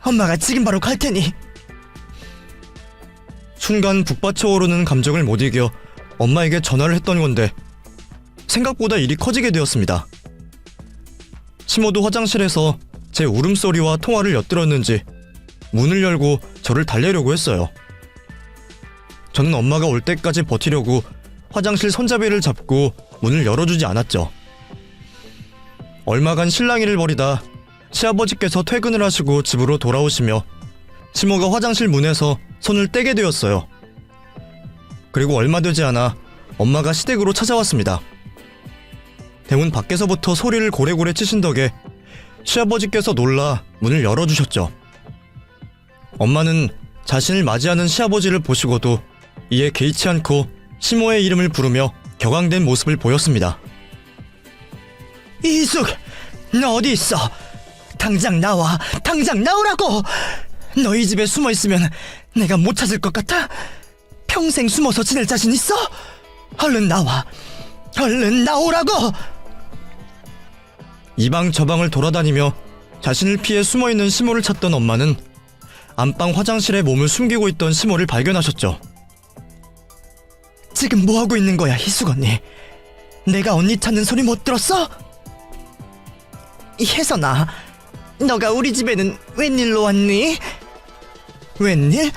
엄마가 지금 바로 갈 테니. 순간 북받쳐 오르는 감정을 못 이겨 엄마에게 전화를 했던 건데 생각보다 일이 커지게 되었습니다. 시모도 화장실에서 제 울음소리와 통화를 엿들었는지 문을 열고 저를 달래려고 했어요. 저는 엄마가 올 때까지 버티려고 화장실 손잡이를 잡고 문을 열어주지 않았죠. 얼마간 실랑이를 벌이다 시아버지께서 퇴근을 하시고 집으로 돌아오시며 시모가 화장실 문에서 손을 떼게 되었어요. 그리고 얼마 되지 않아 엄마가 시댁으로 찾아왔습니다. 대문 밖에서부터 소리를 고래고래 치신 덕에 시아버지께서 놀라 문을 열어주셨죠. 엄마는 자신을 맞이하는 시아버지를 보시고도 이에 개의치 않고 시모의 이름을 부르며 격앙된 모습을 보였습니다. 이숙, 너 어디 있어? 당장 나와, 당장 나오라고! 너희 집에 숨어 있으면 내가 못 찾을 것 같아? 평생 숨어서 지낼 자신 있어? 얼른 나와. 얼른 나오라고! 이방 저방을 돌아다니며 자신을 피해 숨어있는 시모를 찾던 엄마는 안방 화장실에 몸을 숨기고 있던 시모를 발견하셨죠. 지금 뭐하고 있는 거야, 희숙 언니? 내가 언니 찾는 소리 못 들었어? 혜선아, 너가 우리 집에는 웬일로 왔니? 웬일?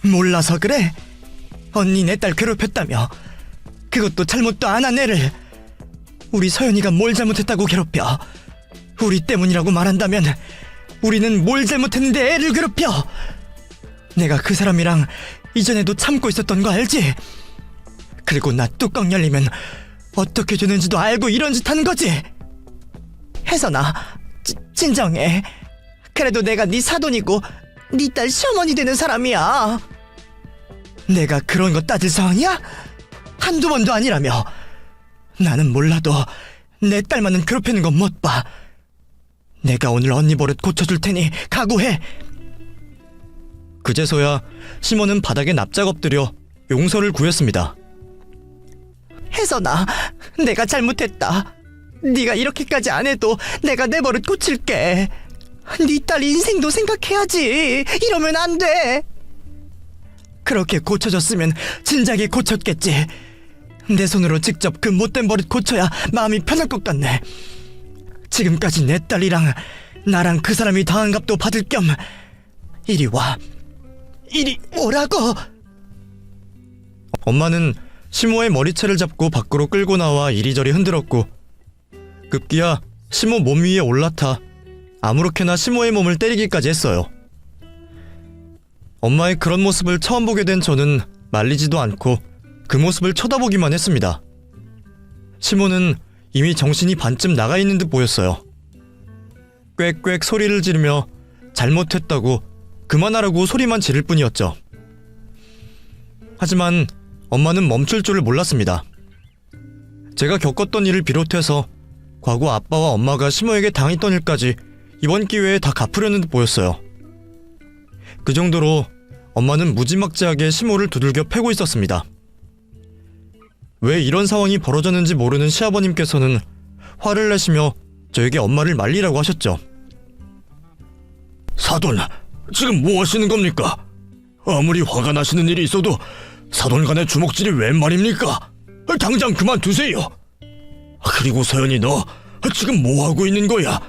몰라서 그래? 언니 내 딸 괴롭혔다며. 그것도 잘못도 안 한 애를. 우리 서연이가 뭘 잘못했다고 괴롭혀? 우리 때문이라고 말한다면 우리는 뭘 잘못했는데 애를 괴롭혀? 내가 그 사람이랑 이전에도 참고 있었던 거 알지? 그리고 나 뚜껑 열리면 어떻게 되는지도 알고 이런 짓 하는 거지? 혜선아, 진정해. 그래도 내가 네 사돈이고 네 딸 시어머니 되는 사람이야. 내가 그런 거 따질 상황이야? 한두 번도 아니라며. 나는 몰라도 내 딸만은 괴롭히는 건 못 봐. 내가 오늘 언니 버릇 고쳐줄 테니 각오해. 그제서야 시모는 바닥에 납작 엎드려 용서를 구했습니다. 혜선아, 내가 잘못했다. 네가 이렇게까지 안 해도 내가 내 버릇 고칠게. 네 딸 인생도 생각해야지. 이러면 안 돼. 그렇게 고쳐졌으면 진작에 고쳤겠지. 내 손으로 직접 그 못된 버릇 고쳐야 마음이 편할 것 같네. 지금까지 내 딸이랑 나랑 그 사람이 당한 값도 받을 겸 이리 와. 이리 오라고. 엄마는 시모의 머리채를 잡고 밖으로 끌고 나와 이리저리 흔들었고 급기야 시모 몸 위에 올라타 아무렇게나 시모의 몸을 때리기까지 했어요. 엄마의 그런 모습을 처음 보게 된 저는 말리지도 않고 그 모습을 쳐다보기만 했습니다. 시모는 이미 정신이 반쯤 나가 있는 듯 보였어요. 꽥꽥 소리를 지르며 잘못했다고 그만하라고 소리만 지를 뿐이었죠. 하지만 엄마는 멈출 줄을 몰랐습니다. 제가 겪었던 일을 비롯해서 과거 아빠와 엄마가 시모에게 당했던 일까지 이번 기회에 다 갚으려는 듯 보였어요. 그 정도로 엄마는 무지막지하게 시모를 두들겨 패고 있었습니다. 왜 이런 상황이 벌어졌는지 모르는 시아버님께서는 화를 내시며 저에게 엄마를 말리라고 하셨죠. 사돈, 지금 뭐 하시는 겁니까? 아무리 화가 나시는 일이 있어도 사돈 간의 주먹질이 웬 말입니까? 당장 그만두세요. 그리고 서연이 너 지금 뭐 하고 있는 거야?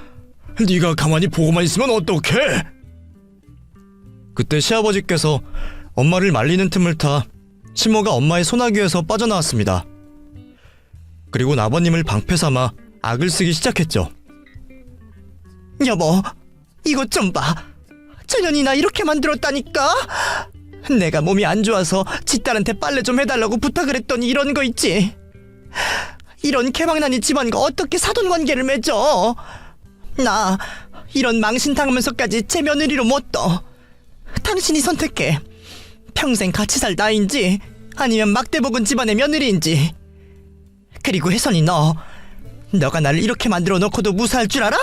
네가 가만히 보고만 있으면 어떡해? 그때 시아버지께서 엄마를 말리는 틈을 타 시모가 엄마의 소나귀에서 빠져나왔습니다. 그리고 아버님을 방패 삼아 악을 쓰기 시작했죠. 여보, 이것 좀 봐. 천연이 나 이렇게 만들었다니까. 내가 몸이 안 좋아서 지 딸한테 빨래 좀 해달라고 부탁을 했더니 이런 거 있지. 이런 개방난이 집안과 어떻게 사돈관계를 맺어. 나 이런 망신 당하면서까지 제 며느리로 못 떠. 당신이 선택해. 평생 같이 살 나인지 아니면 막대복은 집안의 며느리인지. 그리고 혜선이 너가 나를 이렇게 만들어 놓고도 무사할 줄 알아?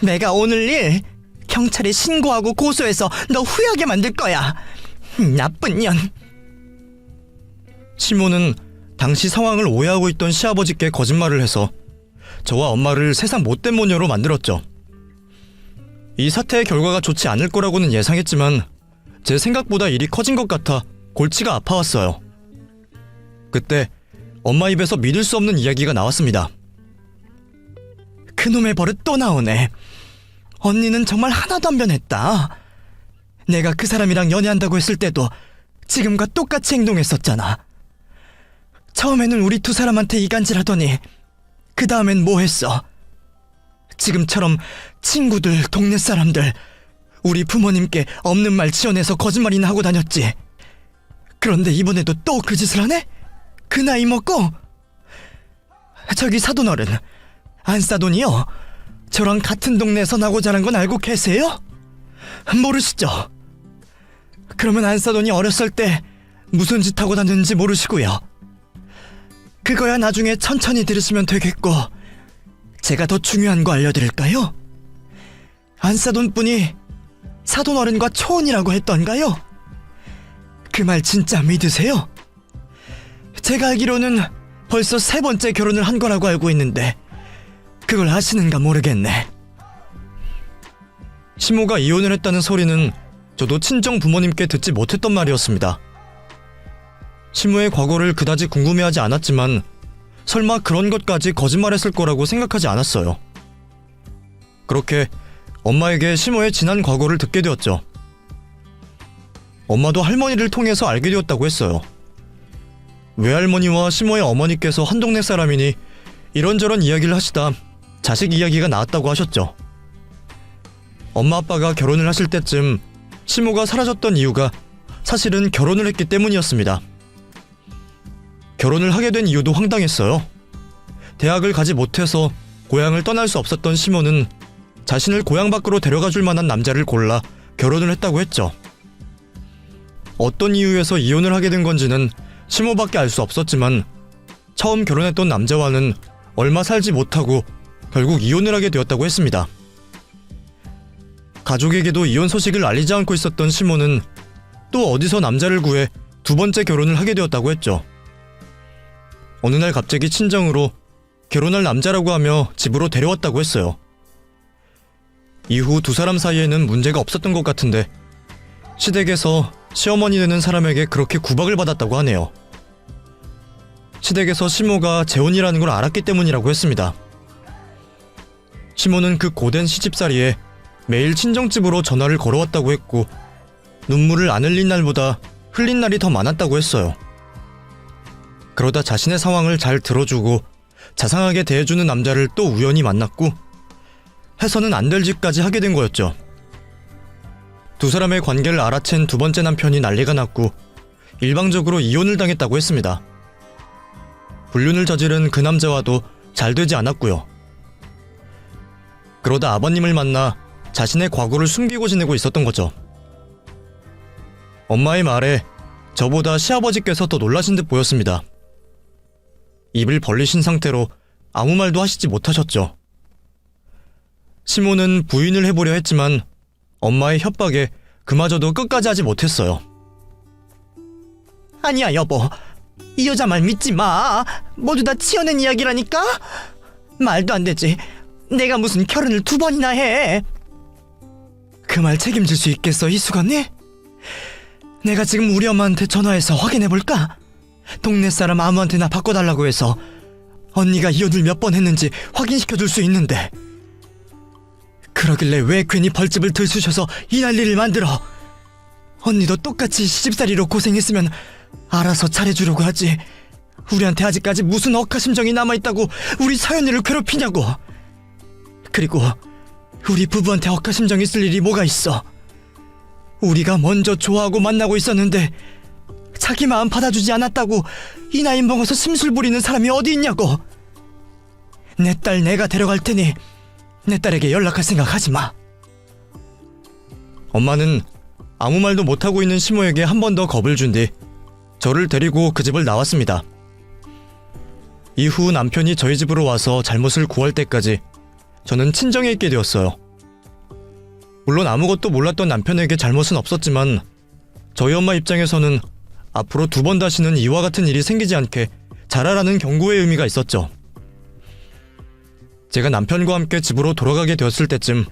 내가 오늘 일 경찰에 신고하고 고소해서 너 후회하게 만들 거야. 나쁜 년. 시모는 당시 상황을 오해하고 있던 시아버지께 거짓말을 해서 저와 엄마를 세상 못된 모녀로 만들었죠. 이 사태의 결과가 좋지 않을 거라고는 예상했지만 제 생각보다 일이 커진 것 같아 골치가 아파왔어요. 그때 엄마 입에서 믿을 수 없는 이야기가 나왔습니다. 그놈의 버릇 또 나오네. 언니는 정말 하나도 안 변했다. 내가 그 사람이랑 연애한다고 했을 때도 지금과 똑같이 행동했었잖아. 처음에는 우리 두 사람한테 이간질하더니 그 다음엔 뭐 했어? 지금처럼 친구들, 동네 사람들, 우리 부모님께 없는 말 지어내서 거짓말이나 하고 다녔지. 그런데 이번에도 또 그 짓을 하네? 그 나이 먹고? 저기 사돈어른, 안사돈이요. 저랑 같은 동네에서 나고 자란 건 알고 계세요? 모르시죠? 그러면 안사돈이 어렸을 때 무슨 짓 하고 다녔는지 모르시고요. 그거야 나중에 천천히 들으시면 되겠고, 제가 더 중요한 거 알려드릴까요? 안사돈뿐이 사돈어른과 초혼이라고 했던가요? 그 말 진짜 믿으세요? 제가 알기로는 벌써 3번째 결혼을 한 거라고 알고 있는데 그걸 아시는가 모르겠네. 시모가 이혼을 했다는 소리는 저도 친정 부모님께 듣지 못했던 말이었습니다. 시모의 과거를 그다지 궁금해하지 않았지만 설마 그런 것까지 거짓말했을 거라고 생각하지 않았어요. 그렇게 엄마에게 시모의 지난 과거를 듣게 되었죠. 엄마도 할머니를 통해서 알게 되었다고 했어요. 외할머니와 시모의 어머니께서 한 동네 사람이니 이런저런 이야기를 하시다 자식 이야기가 나왔다고 하셨죠. 엄마 아빠가 결혼을 하실 때쯤 시모가 사라졌던 이유가 사실은 결혼을 했기 때문이었습니다. 결혼을 하게 된 이유도 황당했어요. 대학을 가지 못해서 고향을 떠날 수 없었던 시모는 자신을 고향 밖으로 데려가 줄 만한 남자를 골라 결혼을 했다고 했죠. 어떤 이유에서 이혼을 하게 된 건지는 시모밖에 알 수 없었지만 처음 결혼했던 남자와는 얼마 살지 못하고 결국 이혼을 하게 되었다고 했습니다. 가족에게도 이혼 소식을 알리지 않고 있었던 시모는 또 어디서 남자를 구해 2번째 결혼을 하게 되었다고 했죠. 어느 날 갑자기 친정으로 결혼할 남자라고 하며 집으로 데려왔다고 했어요. 이후 두 사람 사이에는 문제가 없었던 것 같은데 시댁에서 시어머니 되는 사람에게 그렇게 구박을 받았다고 하네요. 시댁에서 시모가 재혼이라는 걸 알았기 때문이라고 했습니다. 시모는 그 고된 시집살이에 매일 친정집으로 전화를 걸어왔다고 했고 눈물을 안 흘린 날보다 흘린 날이 더 많았다고 했어요. 그러다 자신의 상황을 잘 들어주고 자상하게 대해주는 남자를 또 우연히 만났고 해서는 안 될 짓까지 하게 된 거였죠. 두 사람의 관계를 알아챈 2번째 남편이 난리가 났고 일방적으로 이혼을 당했다고 했습니다. 불륜을 저지른 그 남자와도 잘 되지 않았고요. 그러다 아버님을 만나 자신의 과거를 숨기고 지내고 있었던 거죠. 엄마의 말에 저보다 시아버지께서 더 놀라신 듯 보였습니다. 입을 벌리신 상태로 아무 말도 하시지 못하셨죠. 시모는 부인을 해보려 했지만 엄마의 협박에 그마저도 끝까지 하지 못했어요. 아니야 여보, 이 여자 말 믿지 마. 모두 다 치어낸 이야기라니까. 말도 안 되지. 내가 무슨 결혼을 2번이나 해. 그 말 책임질 수 있겠어 이수건이? 내가 지금 우리 엄마한테 전화해서 확인해볼까? 동네 사람 아무한테나 바꿔달라고 해서 언니가 이혼을 몇 번 했는지 확인시켜줄 수 있는데 그러길래 왜 괜히 벌집을 들쑤셔서 이 난리를 만들어. 언니도 똑같이 시집살이로 고생했으면 알아서 잘해주려고 하지. 우리한테 아직까지 무슨 억하심정이 남아있다고 우리 서연이를 괴롭히냐고. 그리고 우리 부부한테 억하심정 있을 일이 뭐가 있어. 우리가 먼저 좋아하고 만나고 있었는데 자기 마음 받아주지 않았다고 이 나이 먹어서 심술 부리는 사람이 어디 있냐고. 내 딸 내가 데려갈 테니 내 딸에게 연락할 생각 하지 마. 엄마는 아무 말도 못하고 있는 시모에게 한 번 더 겁을 준 뒤 저를 데리고 그 집을 나왔습니다. 이후 남편이 저희 집으로 와서 잘못을 구할 때까지 저는 친정에 있게 되었어요. 물론 아무것도 몰랐던 남편에게 잘못은 없었지만 저희 엄마 입장에서는 앞으로 2번 다시는 이와 같은 일이 생기지 않게 잘하라는 경고의 의미가 있었죠. 제가 남편과 함께 집으로 돌아가게 되었을 때쯤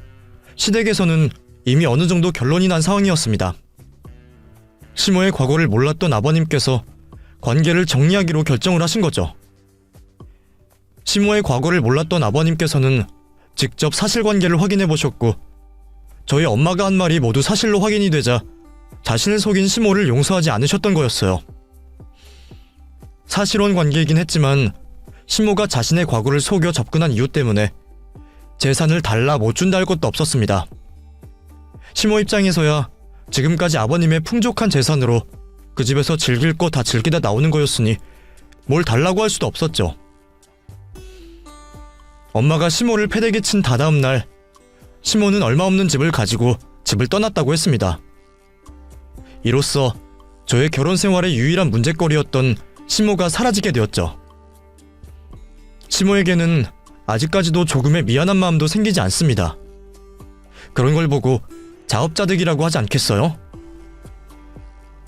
시댁에서는 이미 어느 정도 결론이 난 상황이었습니다. 시모의 과거를 몰랐던 아버님께서 관계를 정리하기로 결정을 하신 거죠. 시모의 과거를 몰랐던 아버님께서는 직접 사실관계를 확인해 보셨고 저희 엄마가 한 말이 모두 사실로 확인이 되자 자신을 속인 시모를 용서하지 않으셨던 거였어요. 사실혼 관계이긴 했지만 시모가 자신의 과거를 속여 접근한 이유 때문에 재산을 달라 못 준다 할 것도 없었습니다. 시모 입장에서야 지금까지 아버님의 풍족한 재산으로 그 집에서 즐길 거 다 즐기다 나오는 거였으니 뭘 달라고 할 수도 없었죠. 엄마가 시모를 패대기 친 다다음 날 시모는 얼마 없는 집을 가지고 집을 떠났다고 했습니다. 이로써 저의 결혼 생활의 유일한 문제거리였던 시모가 사라지게 되었죠. 시모에게는 아직까지도 조금의 미안한 마음도 생기지 않습니다. 그런 걸 보고 자업자득이라고 하지 않겠어요?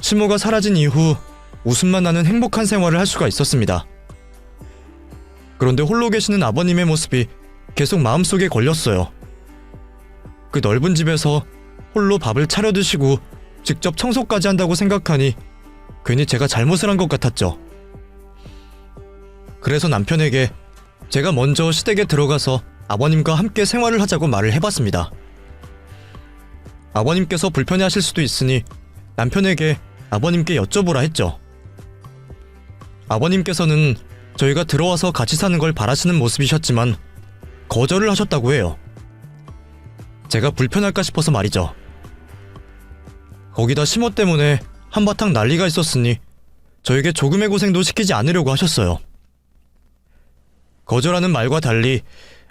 치모가 사라진 이후 웃음만 나는 행복한 생활을 할 수가 있었습니다. 그런데 홀로 계시는 아버님의 모습이 계속 마음속에 걸렸어요. 그 넓은 집에서 홀로 밥을 차려 드시고 직접 청소까지 한다고 생각하니 괜히 제가 잘못을 한 것 같았죠. 그래서 남편에게 제가 먼저 시댁에 들어가서 아버님과 함께 생활을 하자고 말을 해봤습니다. 아버님께서 불편해하실 수도 있으니 남편에게 아버님께 여쭤보라 했죠. 아버님께서는 저희가 들어와서 같이 사는 걸 바라시는 모습이셨지만 거절을 하셨다고 해요. 제가 불편할까 싶어서 말이죠. 거기다 심호 때문에 한바탕 난리가 있었으니 저에게 조금의 고생도 시키지 않으려고 하셨어요. 거절하는 말과 달리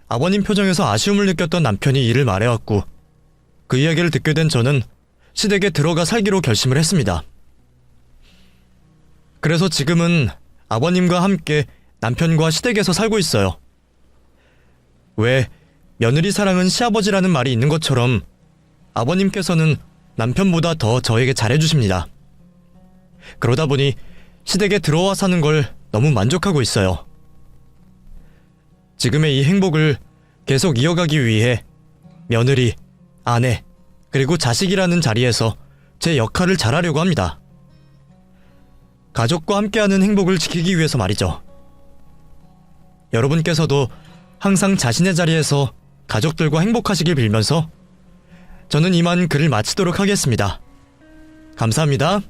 아버님 표정에서 아쉬움을 느꼈던 남편이 이를 말해왔고 그 이야기를 듣게 된 저는 시댁에 들어가 살기로 결심을 했습니다. 그래서 지금은 아버님과 함께 남편과 시댁에서 살고 있어요. 왜 며느리 사랑은 시아버지라는 말이 있는 것처럼 아버님께서는 남편보다 더 저에게 잘해주십니다. 그러다 보니 시댁에 들어와 사는 걸 너무 만족하고 있어요. 지금의 이 행복을 계속 이어가기 위해 며느리, 아내, 그리고 자식이라는 자리에서 제 역할을 잘하려고 합니다. 가족과 함께하는 행복을 지키기 위해서 말이죠. 여러분께서도 항상 자신의 자리에서 가족들과 행복하시길 빌면서 저는 이만 글을 마치도록 하겠습니다. 감사합니다.